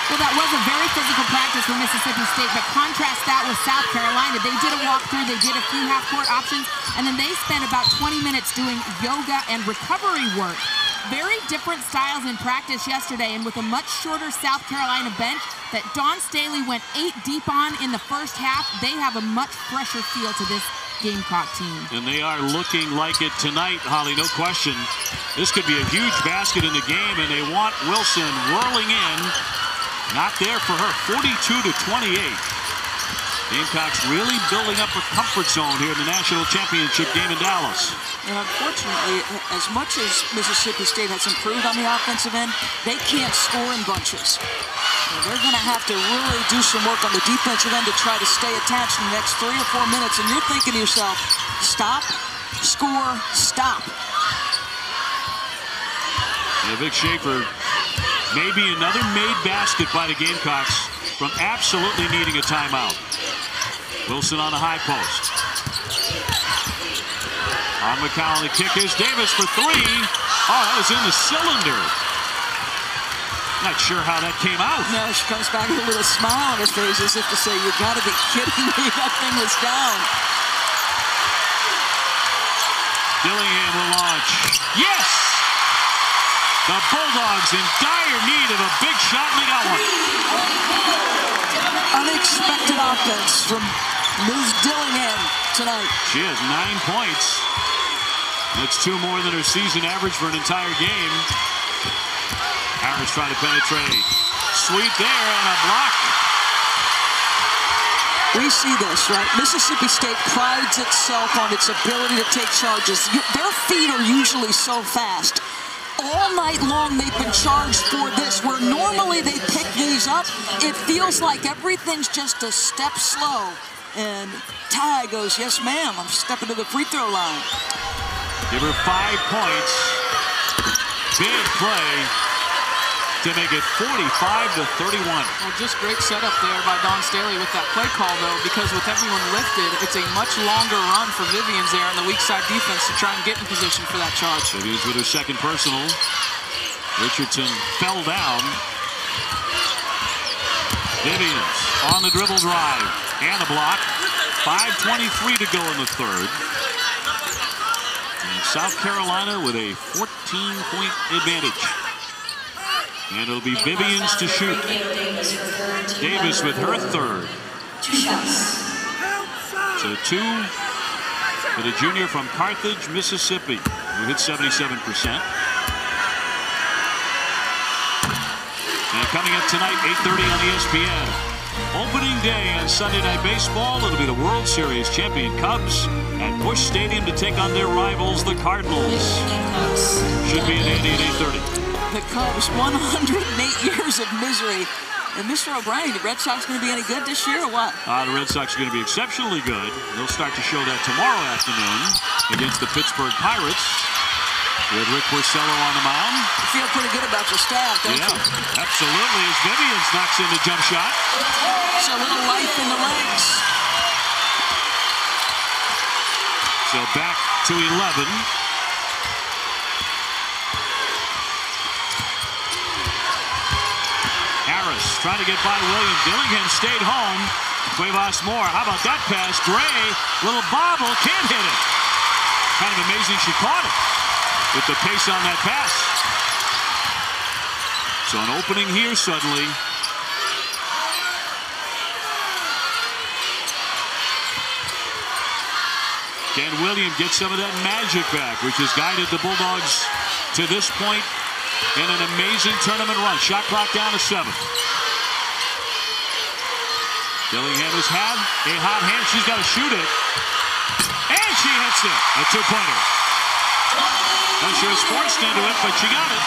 Speaker 5: Well, that was a very physical practice for Mississippi State, but contrast that with South Carolina. They did a walkthrough, they did a few half-court options, and then they spent about 20 minutes doing yoga and recovery work. Very different styles in practice yesterday, and with a much shorter South Carolina bench that Dawn Staley went 8 deep on in the first half, they have a much fresher feel to this Gamecock team.
Speaker 1: And they are looking like it tonight, Holly, no question. This could be a huge basket in the game, and they want Wilson whirling in. Not there for her, 42-28. Gamecocks really building up a comfort zone here in the national championship game in Dallas.
Speaker 2: And unfortunately, as much as Mississippi State has improved on the offensive end, they can't score in bunches. They're going to have to really do some work on the defensive end to try to stay attached in the next 3 or 4 minutes. And you're thinking to yourself, stop, score, stop.
Speaker 1: Yeah, Vic Schaefer, maybe another made basket by the Gamecocks from absolutely needing a timeout. Wilson on the high post. On McCown, the kick is Davis for 3. Oh, that was in the cylinder. Not sure how that came out.
Speaker 2: No, she comes back with a little smile on her face as if to say, you gotta be kidding me, that thing was down.
Speaker 1: Dillingham will launch. Yes! The Bulldogs in dire need of a big shot, and they got one.
Speaker 2: Unexpected offense from Ms. Dillingham tonight.
Speaker 1: She has 9 points. That's 2 more than her season average for an entire game. Harris trying to penetrate. Sweep there and a block.
Speaker 2: We see this, right? Mississippi State prides itself on its ability to take charges. Their feet are usually so fast. All night long they've been charged for this, where normally they pick these up. It feels like everything's just a step slow. And Ty goes, yes, ma'am, I'm stepping to the free throw line.
Speaker 1: Give her 5 points. Big play to make it 45-31.
Speaker 3: Well, just great setup there by Dawn Staley with that play call, though, because with everyone lifted, it's a much longer run for Vivians there on the weak side defense to try and get in position for that charge.
Speaker 1: Vivians with her second personal. Richardson fell down. Vivians on the dribble drive and a block. 5:23 to go in the third. And South Carolina with a 14-point advantage. And it'll be Vivians to shoot. Davis with her third.
Speaker 4: 2 shots.
Speaker 1: So 2 for the junior from Carthage, Mississippi, who hit 77%. And coming up tonight, 8:30 on ESPN. Opening day on Sunday Night Baseball. It'll be the World Series champion Cubs at Busch Stadium to take on their rivals, the Cardinals. Should be in Indy at 8:30.
Speaker 2: The Cubs, 108 years of misery. And Mr. O'Brien, the Red Sox going to be any good this year or what?
Speaker 1: The Red Sox are going to be exceptionally good. They'll start to show that tomorrow afternoon against the Pittsburgh Pirates with Rick Porcello on the mound.
Speaker 2: You feel pretty good about your staff, don't you?
Speaker 1: Absolutely. As Vivians knocks in the jump shot.
Speaker 2: So a little life in the legs.
Speaker 1: So back to 11. Harris trying to get by William. Dillingham stayed home. Cuevas Moore. How about that pass? Gray, little bobble, can't hit it. Kind of amazing she caught it with the pace on that pass. So an opening here suddenly. Can William get some of that magic back, which has guided the Bulldogs to this point in an amazing tournament run. Shot clock down to 7. Dillingham has had a hot hand. She's got to shoot it. And she hits it. A 2-pointer. Well, she was forced into it, but she got it.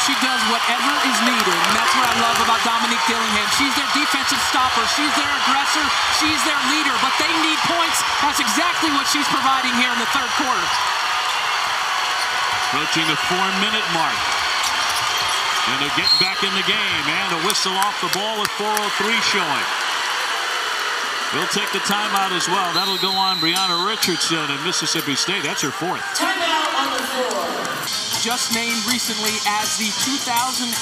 Speaker 3: She does whatever is needed, and that's what I love about Dominique Dillingham. She's their defensive stopper. She's their aggressor. She's their leader, but they need points. That's exactly what she's providing here in the third quarter.
Speaker 1: Approaching the 4-minute mark. And they're getting back in the game. And a whistle off the ball with 4:03 showing. We'll take the timeout as well. That'll go on Brianna Richardson at Mississippi State. That's her 4th.
Speaker 4: Timeout on the floor.
Speaker 3: Just named recently as the 2020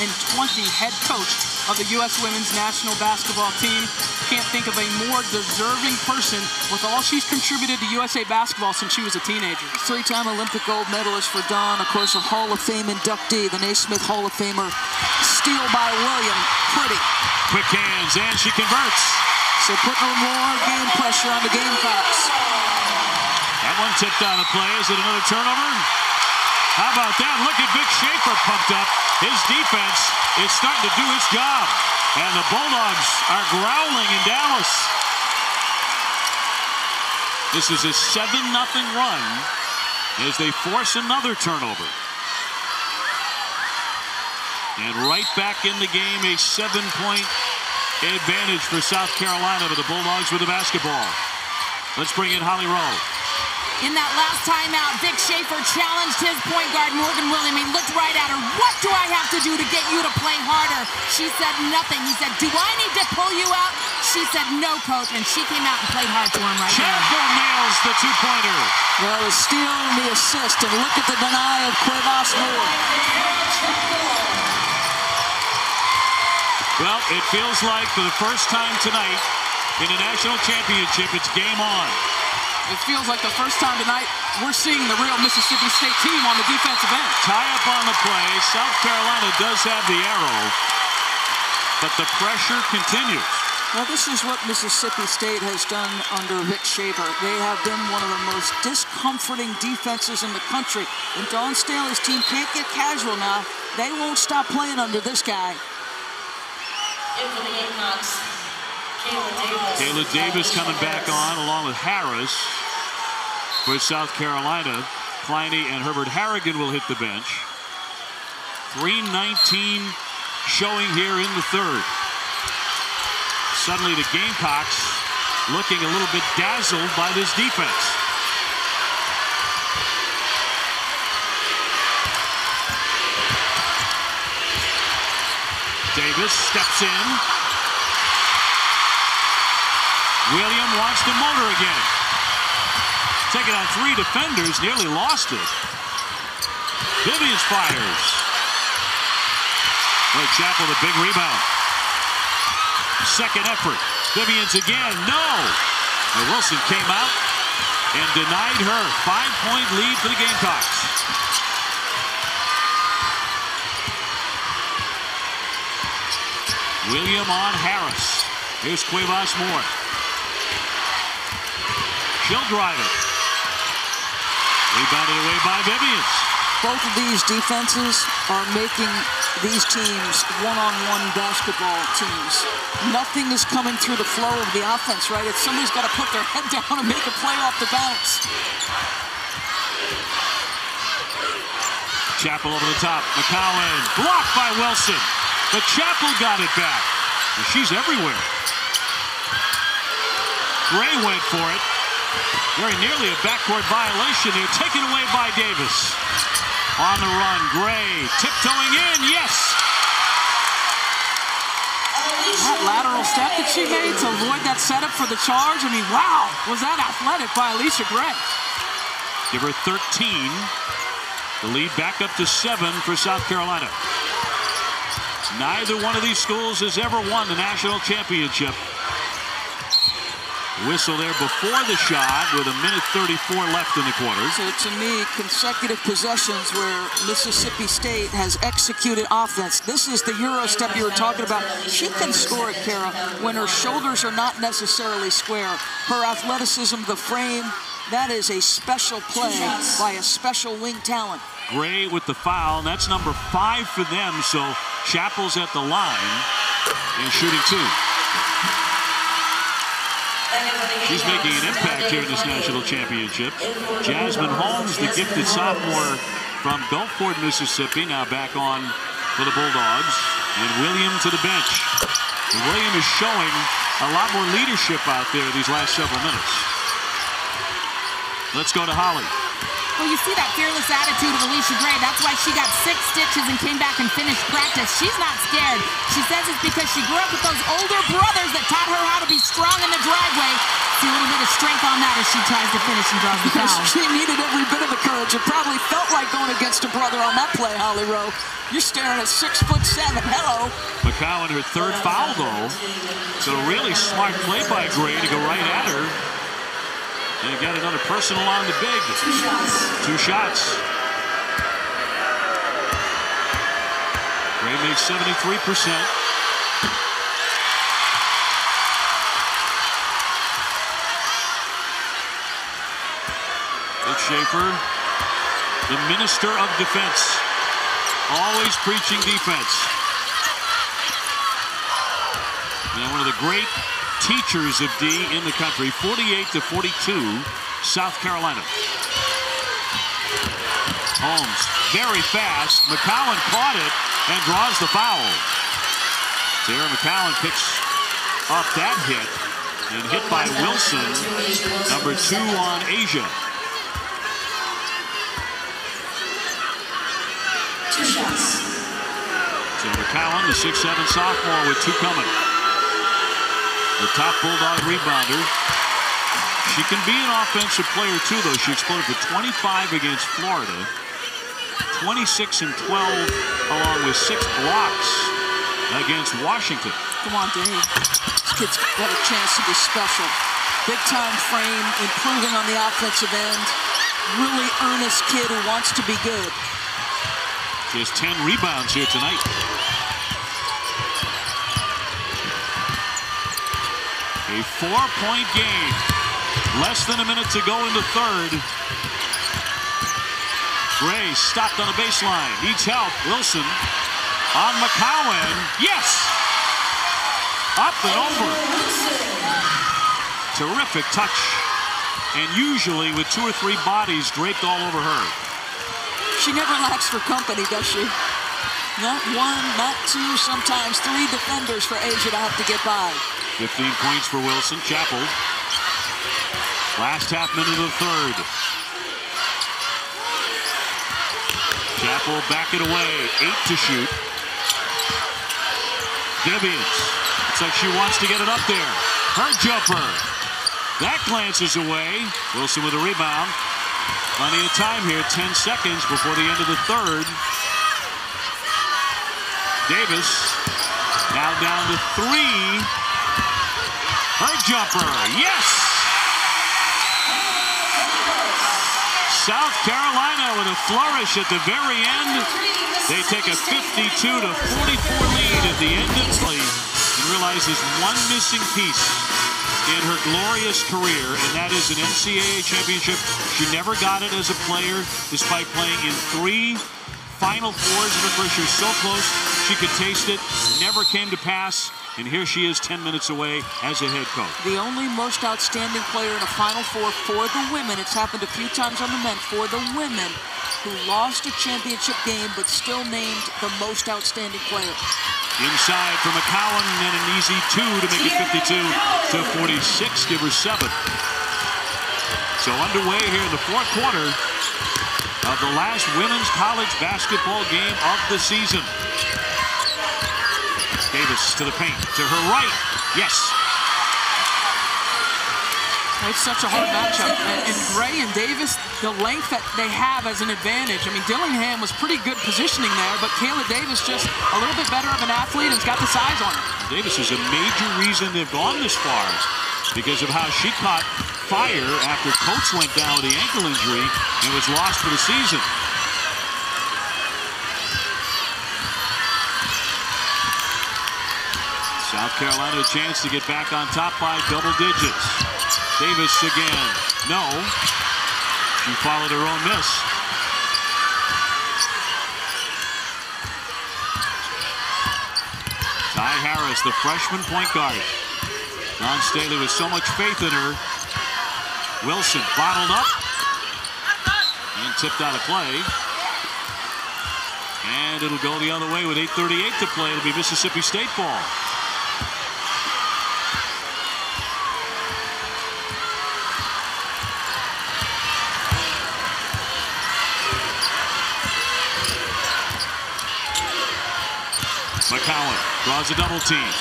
Speaker 3: head coach of the U.S. Women's National Basketball Team. Can't think of a more deserving person with all she's contributed to USA Basketball since she was a teenager.
Speaker 2: 3-time Olympic gold medalist for Dawn, of course, a Hall of Fame inductee, the Naismith Hall of Famer. Steal by William. Pretty.
Speaker 1: Quick hands, and she converts.
Speaker 2: So putting more game pressure on the Gamecocks.
Speaker 1: That one tipped out of play. Is it another turnover? How about that? Look at Vic Schaefer pumped up. His defense is starting to do its job. And the Bulldogs are growling in Dallas. This is a 7-0 run as they force another turnover. And right back in the game, a 7-point advantage for South Carolina with the Bulldogs with the basketball. Let's bring in Holly Rowe.
Speaker 5: In that last timeout, Vic Schaefer challenged his point guard, Morgan Williams. He looked right at her. What do I have to do to get you to play harder? She said nothing. He said, do I need to pull you out? She said, no, coach. And she came out and played hard for him right there.
Speaker 1: Chapel nails the 2-pointer.
Speaker 2: Well, the steal and the assist. And look at the deny of Cuevas Moore.
Speaker 1: Well, it feels like for the first time tonight in the national championship, it's game on.
Speaker 3: It feels like the first time tonight we're seeing the real Mississippi State team on the defensive end.
Speaker 1: Tie up on the play. South Carolina does have the arrow, but the pressure continues.
Speaker 2: Well, this is what Mississippi State has done under Vic Schaefer. They have been one of the most discomforting defenses in the country. And Dawn Staley's team can't get casual now. They won't stop playing under this guy.
Speaker 4: In for the Gamecocks,
Speaker 1: Kayla Davis coming back on along with Harris for South Carolina. Kleine and Herbert Harrigan will hit the bench. 3:19 showing here in the third. Suddenly the Gamecocks looking a little bit dazzled by this defense. Davis steps in. William wants to motor again. Taking on 3 defenders, nearly lost it. Vivians fires. Boy, Chapel, the big rebound. Second effort. Vivians again. No. And Wilson came out and denied her. 5-point lead for the Gamecocks. William on Harris. Here's Cuevas Moore. She'll drive it. Rebounded away by Vivians.
Speaker 2: Both of these defenses are making these teams one-on-one basketball teams. Nothing is coming through the flow of the offense, right? It's somebody's got to put their head down and make a play off the bounce.
Speaker 1: Chapel over the top. McCowan blocked by Wilson. But Chapel got it back. And she's everywhere. Gray went for it. Very nearly a backcourt violation there. Taken away by Davis. On the run, Gray tiptoeing in. Yes!
Speaker 3: That lateral step that she made to avoid that setup for the charge. I mean, wow, was that athletic by Alicia Gray.
Speaker 1: Give her 13. The lead back up to 7 for South Carolina. Neither one of these schools has ever won the national championship. Whistle there before the shot with 1:34 left in the quarter.
Speaker 2: So to me, consecutive possessions where Mississippi State has executed offense. This is the Euro step you were talking about. She can score it, Kara, when her shoulders are not necessarily square. Her athleticism, the frame, that is a special play by a special wing talent.
Speaker 1: Gray with the foul, and that's number 5 for them. So Chapel's at the line and shooting 2. She's making an impact here in this national championship. Jasmine Holmes, the gifted sophomore from Gulfport, Mississippi, now back on for the Bulldogs. And William to the bench. And William is showing a lot more leadership out there these last several minutes. Let's go to Holly.
Speaker 5: Well, you see that fearless attitude of Alicia Gray. That's why she got 6 stitches and came back and finished practice. She's not scared. She says it's because she grew up with those older brothers that taught her how to be strong in the driveway. See a little bit of strength on that as she tries to finish and draws the foul.
Speaker 2: She needed every bit of the courage. It probably felt like going against a brother on that play, Holly Rowe. You're staring at 6'7". Hello.
Speaker 1: McCowan, her 3rd foul, though. So a really smart play by Gray to go right at her. And get another personal on the big. 2 shots. Gray makes 73%. Dick Schaefer, the minister of defense. Always preaching defense. And one of the great teachers of D in the country. 48-42, South Carolina. Holmes, very fast. McCowan caught it and draws the foul. Tara McCowan picks up that hit and hit by Wilson, number 2 on Asia.
Speaker 4: 2 shots.
Speaker 1: So McCowan, the 6'7" sophomore, with 2 coming. The top Bulldog rebounder. She can be an offensive player too, though. She exploded for 25 against Florida, 26 and 12, along with 6 blocks against Washington.
Speaker 2: Come on, Dave. This kid's got a chance to be special. Big time frame, improving on the offensive end. Really earnest kid who wants to be good.
Speaker 1: She has 10 rebounds here tonight. A 4-point game. Less than a minute to go in the 3rd. Gray stopped on the baseline. Needs help. Wilson on McCowan. Yes! Up and over. Terrific touch. And usually with 2 or 3 bodies draped all over her.
Speaker 2: She never lacks for company, does she? Not 1, not 2, sometimes 3 defenders for Asia to have to get by.
Speaker 1: 15 points for Wilson. Chappell. Last half minute of the 3rd. Chappell back it away. 8 to shoot. Vivians. Looks like she wants to get it up there. Her jumper. That glances away. Wilson with a rebound. Plenty of time here. 10 seconds before the end of the 3rd. Davis now down to 3. Her jumper, yes! South Carolina with a flourish at the very end. They take a 52-44 lead at the end of play and realize there's one missing piece in her glorious career, and that is an NCAA championship. She never got it as a player, despite playing in 3 Final Fours in her first year. So close, she could taste it, never came to pass. And here she is 10 minutes away as a head coach.
Speaker 2: The only most outstanding player in a Final Four for the women. It's happened a few times on the men. For the women who lost a championship game but still named the most outstanding player.
Speaker 1: Inside for McCowan and an easy 2 to make it 52-46. Give her 7. So underway here in the 4th quarter of the last women's college basketball game of the season. Davis to the paint, to her right. Yes.
Speaker 3: It's such a hard matchup. And Gray and Davis, the length that they have as an advantage. I mean, Dillingham was pretty good positioning there, but Kayla Davis just a little bit better of an athlete and has got the size on her.
Speaker 1: Davis is a major reason they've gone this far because of how she caught fire after Coates went down with the ankle injury and was lost for the season. South Carolina a chance to get back on top by double digits. Davis again. No. She followed her own miss. Ty Harris, the freshman point guard. Dawn Staley with so much faith in her. Wilson bottled up and tipped out of play. And it'll go the other way with 8:38 to play. It'll be Mississippi State ball. McCowan draws a double team.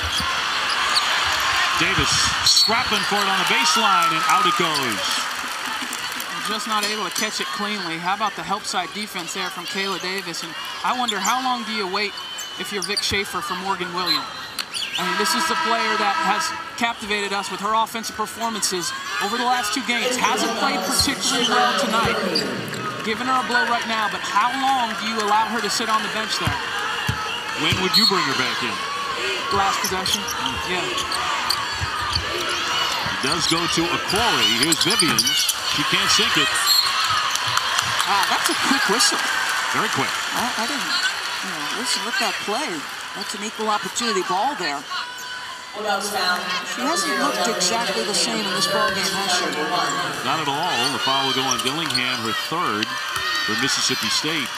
Speaker 1: Davis scrapping for it on the baseline, and out it goes.
Speaker 3: Just not able to catch it cleanly. How about the help side defense there from Kayla Davis? And I wonder, how long do you wait if you're Vic Schaefer for Morgan Williams? I mean, this is the player that has captivated us with her offensive performances over the last 2 games. Hasn't played particularly well tonight. Giving her a blow right now, but how long do you allow her to sit on the bench there?
Speaker 1: When would you bring her back in?
Speaker 3: Last possession. Yeah.
Speaker 1: It does go to Okori. Here's Vivians. She can't sink it.
Speaker 2: That's a quick whistle.
Speaker 1: Very quick.
Speaker 2: I didn't, listen, let that play. That's an equal opportunity ball there. She hasn't looked exactly the same in this ballgame, has she?
Speaker 1: Not at all. The foul will go on Dillingham, her 3rd for Mississippi State.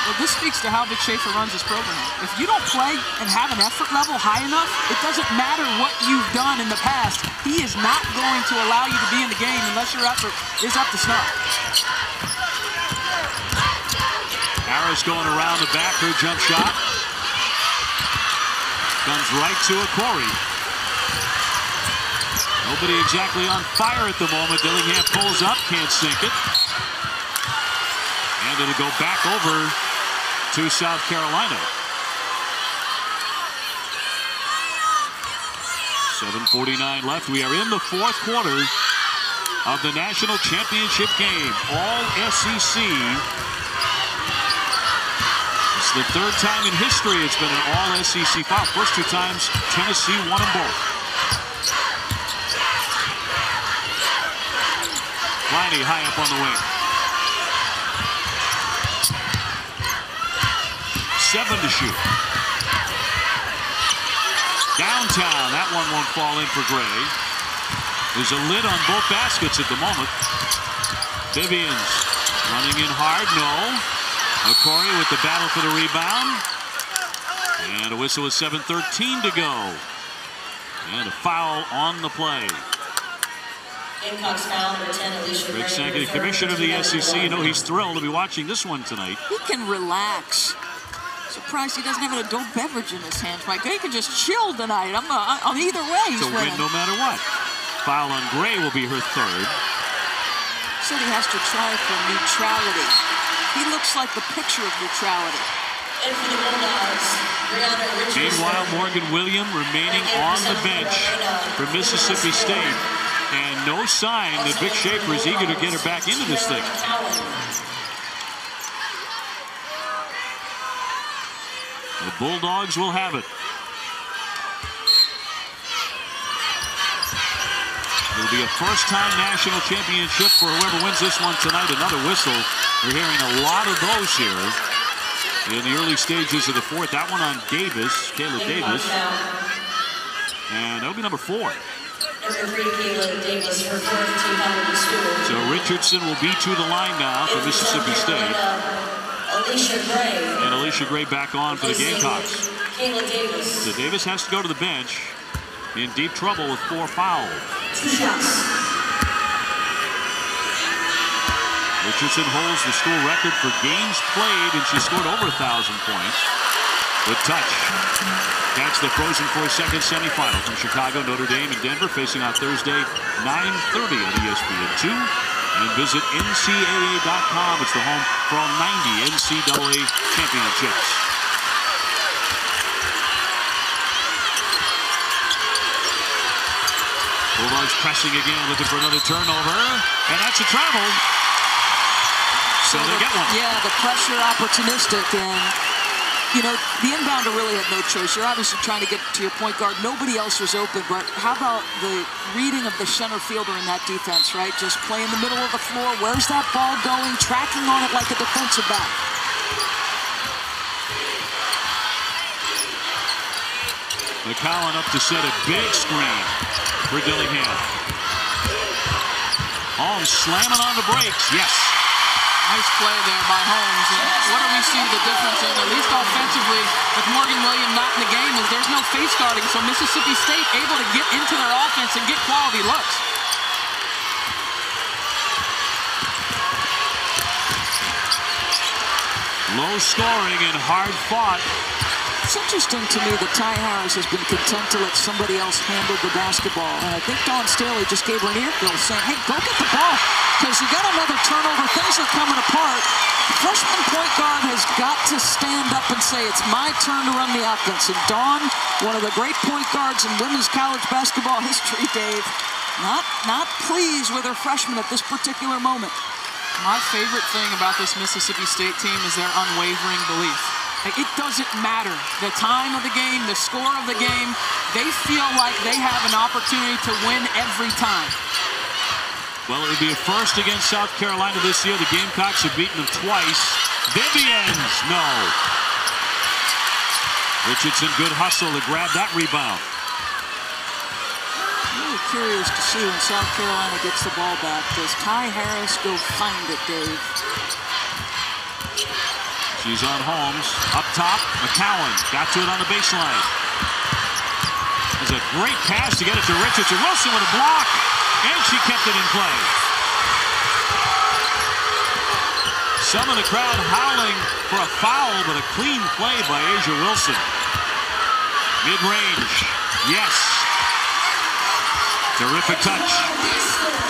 Speaker 3: Well, this speaks to how Vic Schaefer runs his program. If you don't play and have an effort level high enough, it doesn't matter what you've done in the past. He is not going to allow you to be in the game unless your effort is up to snuff.
Speaker 1: Harris going around the back, her jump shot. Comes right to Okori. Nobody exactly on fire at the moment. Dillingham pulls up, can't sink it. And it'll go back over to South Carolina. 7:49 left. We are in the 4th quarter of the national championship game. All SEC. It's the 3rd time in history it's been an all SEC foul. First 2 times, Tennessee won them both. Liney high up on the wing. 7 to shoot. Downtown, that one won't fall in for Gray. There's a lid on both baskets at the moment. Vivians running in hard, no. Okori with the battle for the rebound. And a whistle with 7:13 to go. And a foul on the play.
Speaker 4: Gamecocks foul number 10, Alicia
Speaker 1: Greg
Speaker 4: Gray.
Speaker 1: Sankey, the commissioner of the SEC, you know he's thrilled to be watching this one tonight.
Speaker 2: He can relax. Surprised he doesn't have an adult beverage in his hands. Mike, he can just chill tonight. I'm either way. He's
Speaker 1: To win no matter what. Foul on Gray will be her 3rd.
Speaker 2: Said he has to try for neutrality. He looks like the picture of neutrality.
Speaker 4: And for the Bulldogs, Brianna Richardson.
Speaker 1: Meanwhile, Morgan Williams remaining on the bench for Mississippi State. And no sign that Vic Schaefer is eager to get her back into this thing. The Bulldogs will have it. It'll be a first-time national championship for whoever wins this one tonight. Another whistle. We're hearing a lot of those here in the early stages of the 4th. That one on Davis, Kayla Davis. And that'll be number 4.
Speaker 4: Number 3, Kayla Davis, her 4th team foul in school.
Speaker 1: So Richardson will be to the line now for Mississippi State.
Speaker 4: Alicia Gray.
Speaker 1: And Alicia Gray back on for the Gamecocks.
Speaker 4: Kayla Davis.
Speaker 1: So Davis has to go to the bench. In deep trouble with 4 fouls.
Speaker 4: 2 shots.
Speaker 1: Richardson holds the school record for games played, and she scored over 1,000 points. Good touch. That's the Frozen Four second semifinal from Chicago, Notre Dame, and Denver, facing on Thursday, 9:30 on ESPN2. And visit NCAA.com. It's the home for all 90 NCAA championships. Bulldogs pressing again, looking for another turnover. And that's a travel. So they get one.
Speaker 2: Yeah, the pressure opportunistic. And, you know, the inbounder really had no choice. You're obviously trying to get to your point guard. Nobody else was open. But how about the reading of the center fielder in that defense, right? Just play in the middle of the floor. Where's that ball going? Tracking on it like a defensive back.
Speaker 1: McCowan up to set a big screen for Dillingham. Holmes slamming on the brakes. Yes.
Speaker 3: Nice play there by Holmes. And what do we see the difference in, at least offensively, with Morgan Williams not in the game, is there's no face guarding. So Mississippi State able to get into their offense and get quality looks.
Speaker 1: Low scoring and hard fought
Speaker 2: It's interesting to me that Ty Harris has been content to let somebody else handle the basketball. And I think Dawn Staley just gave her an earful saying, hey, go get the ball, because you got another turnover. Things are coming apart. The freshman point guard has got to stand up and say, it's my turn to run the offense. And Dawn, one of the great point guards in women's college basketball history, Dave, not pleased with her freshman at this particular moment.
Speaker 3: My favorite thing about this Mississippi State team is their unwavering belief. Like, it doesn't matter the time of the game, the score of the game. They feel like they have an opportunity to win every time.
Speaker 1: Well, it would be a first against South Carolina this year. The Gamecocks have beaten them twice. Vivians, no. Richardson, good hustle to grab that rebound.
Speaker 2: Really curious to see when South Carolina gets the ball back. Does Ty Harris go find it, Dave?
Speaker 1: She's on Holmes. Up top, McCowan got to it on the baseline. There's a great pass to get it to Richardson. Wilson with a block, and she kept it in play. Some of the crowd howling for a foul, but a clean play by Asia Wilson. Mid-range, yes. Terrific touch.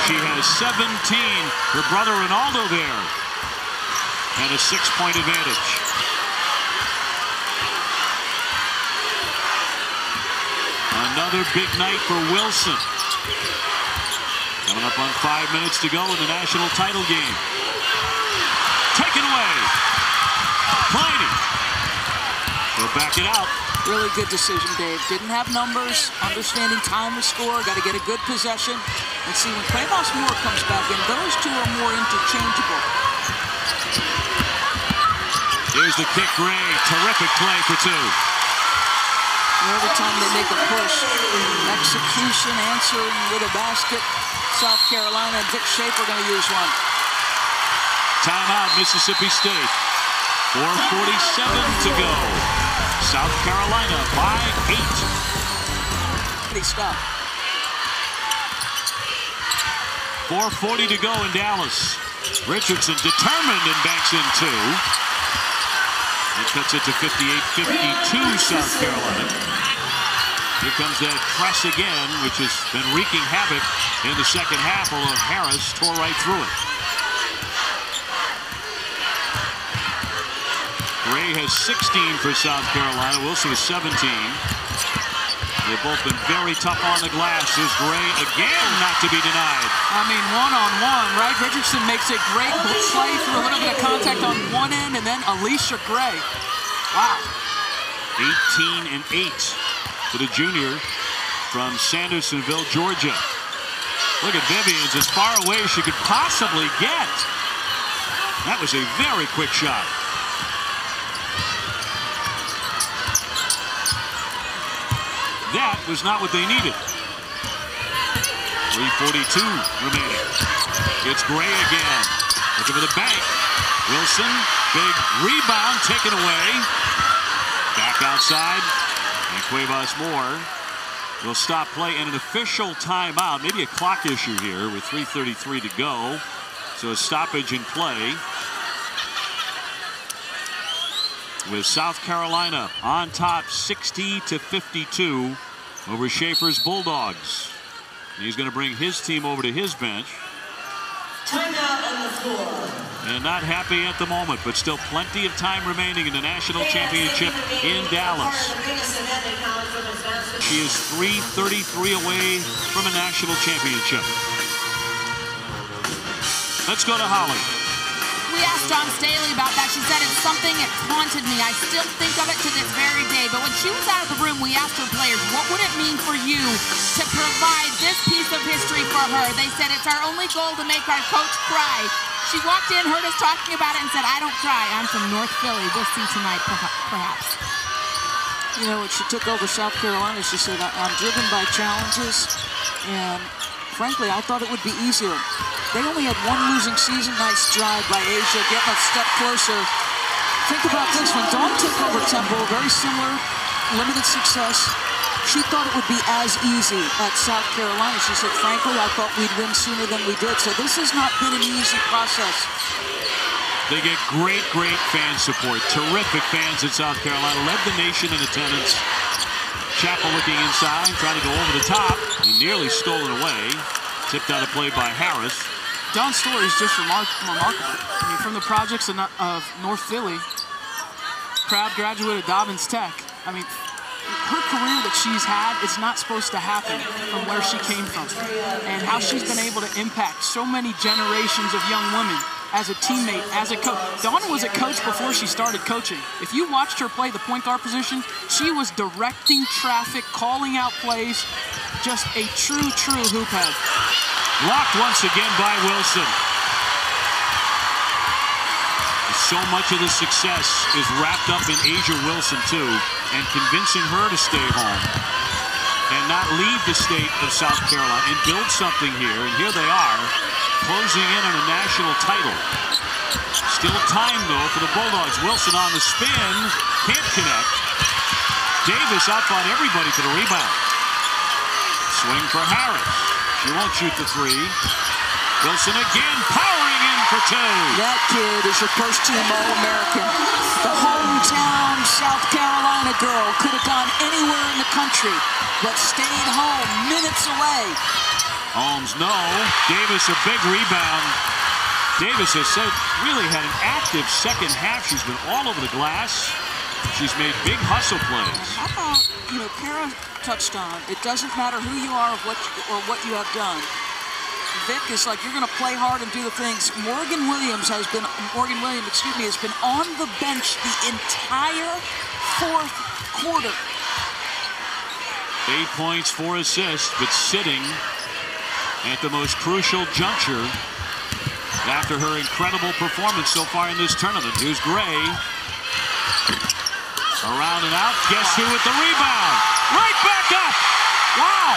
Speaker 1: She has 17. Her brother Ronaldo there. And a 6-point advantage. Another big night for Wilson. Coming up on 5 minutes to go in the national title game. Taken away. Pliny. They'll back it out.
Speaker 2: Really good decision, Dave. Didn't have numbers, understanding time to score, got to get a good possession. And see, when Clavos Moore comes back in, those two are more interchangeable.
Speaker 1: Here's the kick, Gray. Terrific play for two.
Speaker 2: Every time they make a push, execution, answering with a basket. South Carolina, Dick Schaefer going to use one.
Speaker 1: Timeout, Mississippi State. 4:47 to go. South Carolina by 8.
Speaker 2: He stopped.
Speaker 1: 4:40 to go in Dallas. Richardson determined and banks in two. It cuts it to 58-52 South Carolina. Here comes that press again, which has been wreaking havoc in the second half, although Harris tore right through it. Gray has 16 for South Carolina. Wilson with 17. They've both been very tough on the glass. Here's Gray again, not to be denied.
Speaker 3: I mean, one-on-one, right? Richardson makes a great play through a little bit of contact on one end, and then Alicia Gray. Wow.
Speaker 1: 18 and 8 for the junior from Sandersonville, Georgia. Look at Vivians, as far away as she could possibly get. That was a very quick shot. That was not what they needed. 3:42 remaining. It's Gray again. Looking for the bank. Wilson, big rebound taken away. Back outside. And Cuevas Moore will stop play and an official timeout. Maybe a clock issue here with 3:33 to go. So a stoppage in play. With South Carolina on top 60-52 over Schaefer's Bulldogs. And he's going to bring his team over to his bench.
Speaker 4: Timeout on the floor.
Speaker 1: And not happy at the moment, but still plenty of time remaining in the national championship in Dallas. She is 3:33 away from a national championship. Let's go to Holly.
Speaker 5: We asked Dawn Staley about that. She said it's something that haunted me. I still think of it to this very day. But when she was out of the room, we asked her players, what would it mean for you to provide this piece of history for her? They said it's our only goal to make our coach cry. She walked in, heard us talking about it, and said, I don't cry. I'm from North Philly. We'll see tonight, perhaps.
Speaker 2: You know, when she took over South Carolina, she said, I'm driven by challenges. And frankly, I thought it would be easier. They only had one losing season. Nice drive by Asia, getting a step closer. Think about this. When Dawn took over Temple, very similar, limited success. She thought it would be as easy at South Carolina. She said, frankly, I thought we'd win sooner than we did. So this has not been an easy process.
Speaker 1: They get great fan support. Terrific fans in South Carolina. Led the nation in attendance. Chappell looking inside, trying to go over the top, and nearly stolen away. Tipped out of play by Harris.
Speaker 3: Dawn Staley is just remarkable. I mean, from the projects of North Philly, proud graduate of Dobbins Tech. I mean, her career that she's had, it's not supposed to happen from where she came from, and how she's been able to impact so many generations of young women as a teammate, as a coach. Dawn was a coach before she started coaching. If you watched her play the point guard position, she was directing traffic, calling out plays, just a true hoop head.
Speaker 1: Blocked once again by Wilson. So much of the success is wrapped up in Asia Wilson, too, and convincing her to stay home and not leave the state of South Carolina and build something here. And here they are, closing in on a national title. Still time, though, for the Bulldogs. Wilson on the spin, can't connect. Davis outfought everybody for the rebound. Swing for Harris. She won't shoot the three. Wilson again, powering in for two.
Speaker 2: That kid is a first-team All-American. The hometown South Carolina girl could have gone anywhere in the country, but stayed home minutes away.
Speaker 1: Holmes, no. Davis, a big rebound. Davis has really had an active second half. She's been all over the glass. She's made big hustle plays.
Speaker 2: How about, Kara touched on, it doesn't matter who you are or what you have done. Vic is like, you're going to play hard and do the things. Morgan Williams has been on the bench the entire fourth quarter.
Speaker 1: 8 points, 4 assists, but sitting at the most crucial juncture after her incredible performance so far in this tournament. Here's Gray. Around and out. Guess who with the rebound? Right back up. Wow.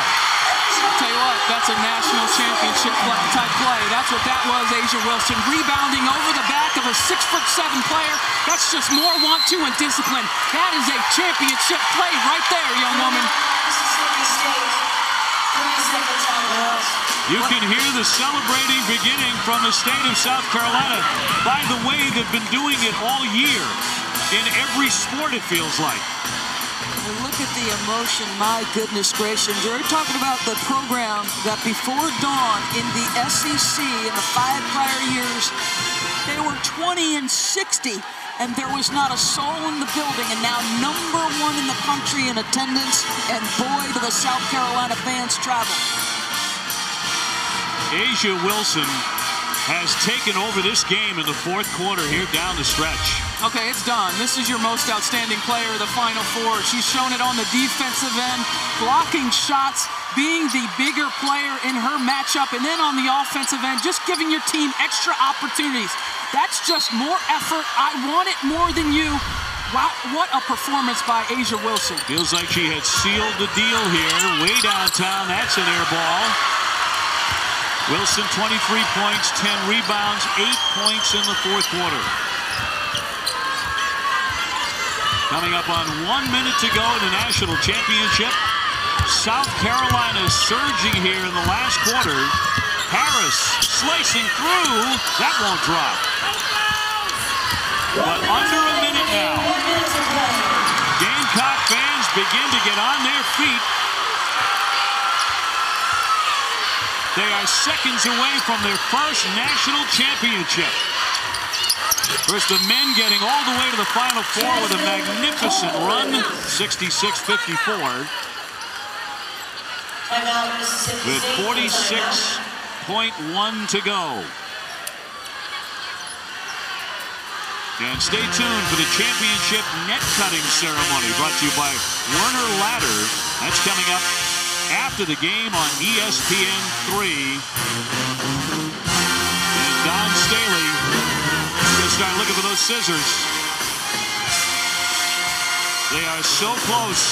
Speaker 3: I'll tell you what, that's a national championship type play. That's what that was, Asia Wilson. Rebounding over the back of a 6'7" player. That's just more want-to and discipline. That is a championship play right there, young woman.
Speaker 1: You can hear the celebrating beginning from the state of South Carolina. By the way, they've been doing it all year. In every sport, it feels like.
Speaker 2: Look at the emotion, my goodness gracious. You're talking about the program that before Dawn in the SEC in the 5 prior years, they were 20-60, and there was not a soul in the building, and now #1 in the country in attendance, and boy, do the South Carolina fans travel.
Speaker 1: Asia Wilson has taken over this game in the fourth quarter here down the stretch.
Speaker 3: Okay, it's done. This is your most outstanding player of the Final Four. She's shown it on the defensive end, blocking shots, being the bigger player in her matchup, and then on the offensive end, just giving your team extra opportunities. That's just more effort. I want it more than you. Wow, what a performance by Asia Wilson.
Speaker 1: Feels like she had sealed the deal here. Way downtown, that's an air ball. Wilson, 23 points, 10 rebounds, 8 points in the fourth quarter. Coming up on 1 minute to go in the national championship. South Carolina surging here in the last quarter. Harris slicing through. That won't drop. But under a minute now. Gamecock fans begin to get on their feet. They are seconds away from their first national championship. First, the men getting all the way to the Final Four with a magnificent run, 66-54. With 46.1 to go. And stay tuned for the championship net cutting ceremony brought to you by Werner Ladder. That's coming up after the game on ESPN3. And Dawn Staley is going to start looking for those scissors. They are so close.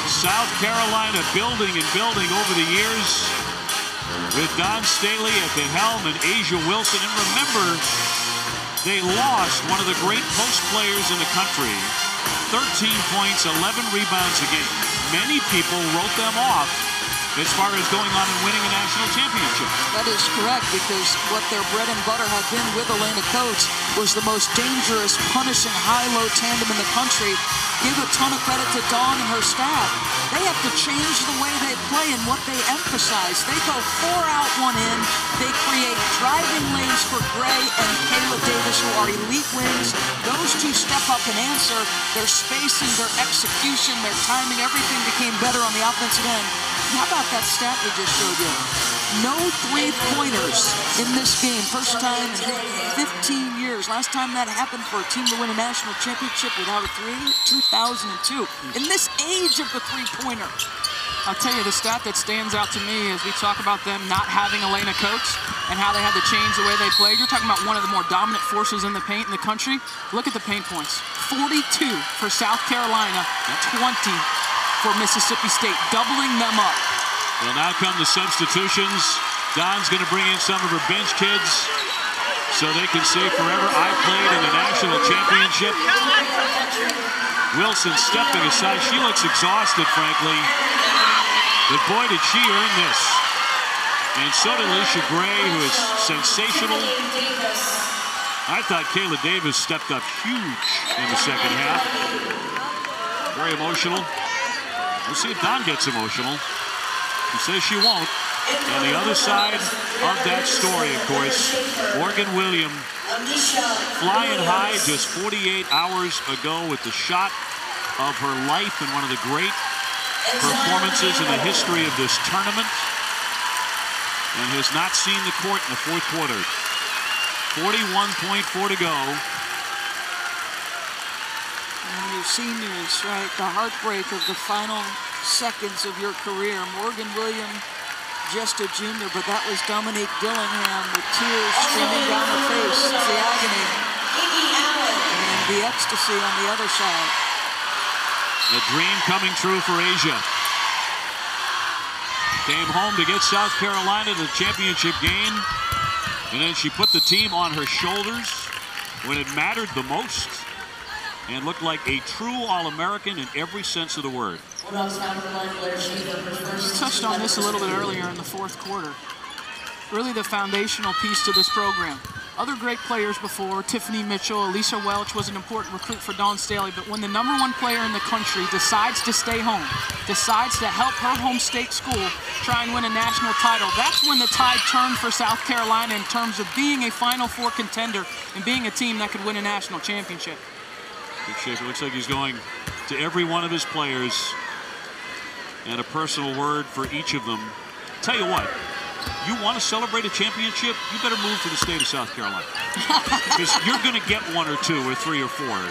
Speaker 1: South Carolina building and building over the years with Dawn Staley at the helm and Asia Wilson. And remember, they lost one of the great post players in the country. 13 points, 11 rebounds a game. Many people wrote them off as far as going on and winning a national championship.
Speaker 2: That is correct, because what their bread and butter had been with Elena Coates was the most dangerous, punishing high-low tandem in the country. Give a ton of credit to Dawn and her staff. They have to change the way they play and what they emphasize. They go 4 out, 1 in. They create driving lanes for Gray and Kayla Davis, who are elite wings. Those two step up and answer. Their spacing, their execution, their timing, everything became better on the offensive end. How about that stat we just showed you? No 3-pointers in this game. First time in 15 years. Last time that happened for a team to win a national championship without a 3, 2002. In this age of the 3-pointer.
Speaker 3: I'll tell you, the stat that stands out to me as we talk about them not having Elena Coates and how they had to change the way they played. You're talking about one of the more dominant forces in the paint in the country. Look at the paint points. 42 for South Carolina, 20 for Mississippi State, doubling them up.
Speaker 1: Well, now come the substitutions. Dawn's going to bring in some of her bench kids so they can say forever, I played in the national championship. Wilson stepping aside. She looks exhausted, frankly. But boy, did she earn this. And so did Alicia Gray, who is sensational. I thought Kayla Davis stepped up huge in the second half. Very emotional. We'll see if Dawn gets emotional. She says she won't. And the other side of that story, of course, Morgan Williams flying high just 48 hours ago with the shot of her life and one of the great performances in the history of this tournament, and has not seen the court in the fourth quarter. 41.4 to go.
Speaker 2: And your seniors, right? The heartbreak of the final seconds of your career. Morgan Williams, just a junior, but that was Dominique Dillingham with tears streaming down her face. It's the agony. And the ecstasy on the other side.
Speaker 1: A dream coming true for Asia. Came home to get South Carolina to the championship game. And then she put the team on her shoulders when it mattered the most. And looked like a true All-American in every sense of the word.
Speaker 3: Touched on this a little bit earlier in the fourth quarter. Really the foundational piece to this program. Other great players before, Tiffany Mitchell, Elisa Welch was an important recruit for Dawn Staley, but when the #1 player in the country decides to stay home, decides to help her home state school try and win a national title, that's when the tide turned for South Carolina in terms of being a Final Four contender and being a team that could win a national championship.
Speaker 1: Dick Schaefer looks like he's going to every one of his players and a personal word for each of them. Tell you what, you want to celebrate a championship, you better move to the state of South Carolina. Because you're going to get 1 or 2 or 3 or 4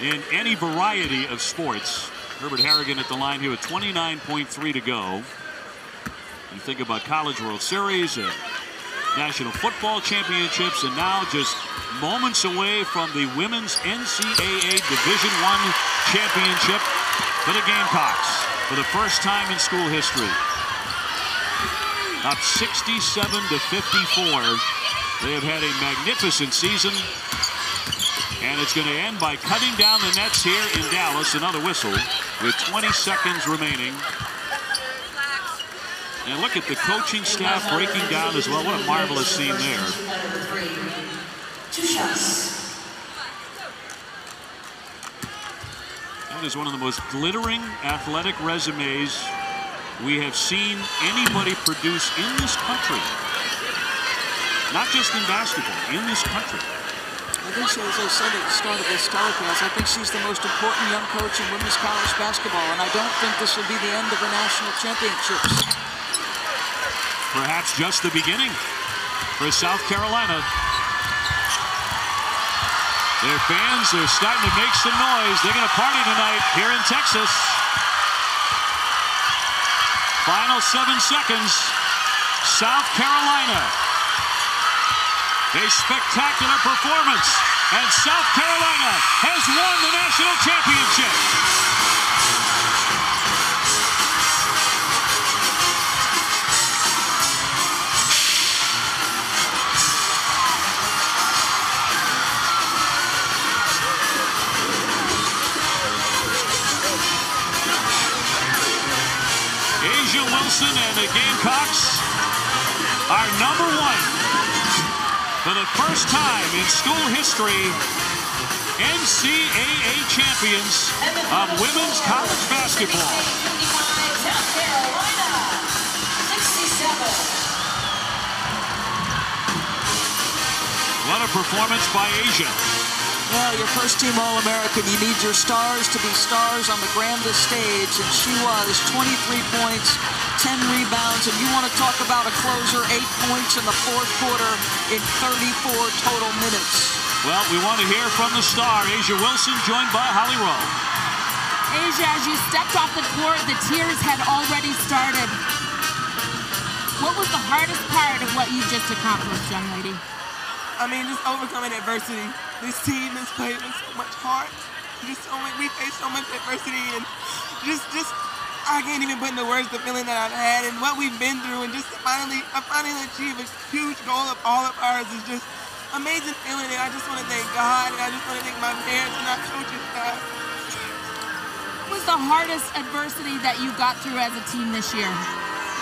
Speaker 1: in any variety of sports. Herbert Harrigan at the line here with 29.3 to go. You think about College World Series and National Football Championships, and now just moments away from the Women's NCAA Division I Championship for the Gamecocks for the first time in school history. Up 67-54. They have had a magnificent season, and it's going to end by cutting down the nets here in Dallas. Another whistle with 20 seconds remaining. And look at the coaching staff breaking down as well. What a marvelous scene there.
Speaker 4: 2 shots.
Speaker 1: That is one of the most glittering athletic resumes we have seen anybody produce in this country. Not just in basketball, in this country.
Speaker 2: I think, as I said at the start of this telecast, I think she's the most important young coach in women's college basketball, and I don't think this will be the end of her national championships.
Speaker 1: Perhaps just the beginning for South Carolina. Their fans are starting to make some noise. They're going to party tonight here in Texas. Final 7 seconds. South Carolina. A spectacular performance. And South Carolina has won the national championship. Wilson and the Gamecocks are #1 for the first time in school history. NCAA champions of women's college basketball.
Speaker 4: South Carolina, 67.
Speaker 1: What a performance by Asia.
Speaker 2: Well, your first team All-American, you need your stars to be stars on the grandest stage, and she was 23 points, 10 rebounds, and you want to talk about a closer, 8 points in the fourth quarter in 34 total minutes.
Speaker 1: Well, we want to hear from the star, Asia Wilson, joined by Holly Rowe.
Speaker 5: Asia, as you stepped off the court, the tears had already started. What was the hardest part of what you just accomplished, young lady?
Speaker 6: I mean, just overcoming adversity. This team has played with so much heart. We faced so much adversity, and I can't even put into words the feeling that I've had and what we've been through, and just to finally achieve a huge goal of all of ours is just amazing feeling. And I just want to thank God, and I just want to thank my parents and our coaching staff.
Speaker 5: What was the hardest adversity that you got through as a team this year?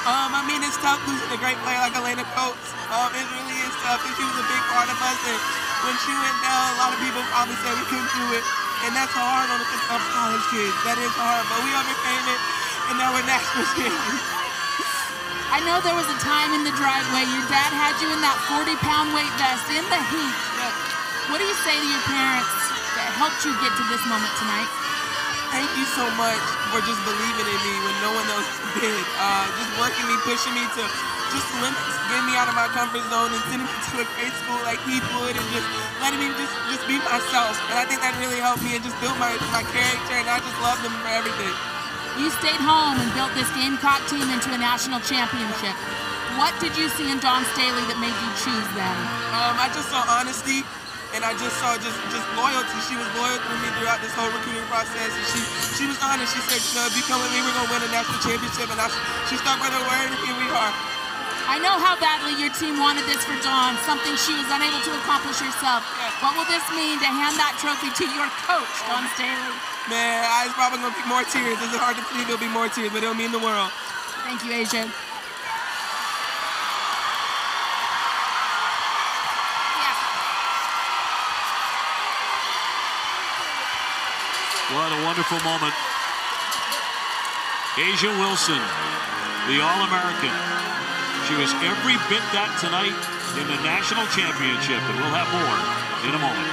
Speaker 6: I mean, it's tough losing a great player like Elena Coates. It really is tough, and she was a big part of us. And when she went down, a lot of people probably said we couldn't do it, and that's hard on the college kids. That is hard, but we overcame it, and now we're national champions.
Speaker 5: I know there was a time in the driveway your dad had you in that 40-pound weight vest in the heat. What do you say to your parents that helped you get to this moment tonight?
Speaker 6: Thank you so much for just believing in me when no one else did. Just working me, pushing me to just limits, getting me out of my comfort zone and sending me to a great school like Heathwood, and just letting me just be myself. And I think that really helped me and just built my character, and I just love them for everything.
Speaker 5: You stayed home and built this Gamecock team into a national championship. What did you see in Dawn Staley that made you choose them?
Speaker 6: I just saw honesty. And I just saw just loyalty. She was loyal to me throughout this whole recruiting process. And she was honest. She said, if you come with me, we're going to win a national championship. And she stuck by her word, and here we are.
Speaker 5: I know how badly your team wanted this for Dawn, something she was unable to accomplish herself.
Speaker 6: Yeah.
Speaker 5: What will this mean to hand that trophy to your coach, Dawn Staley?
Speaker 6: Man, it's probably going to be more tears. It's hard to believe it'll be more tears, but it'll mean the world.
Speaker 5: Thank you, Asia.
Speaker 1: What a wonderful moment. Asia Wilson, the All-American. She was every bit that tonight in the national championship, and we'll have more in a moment.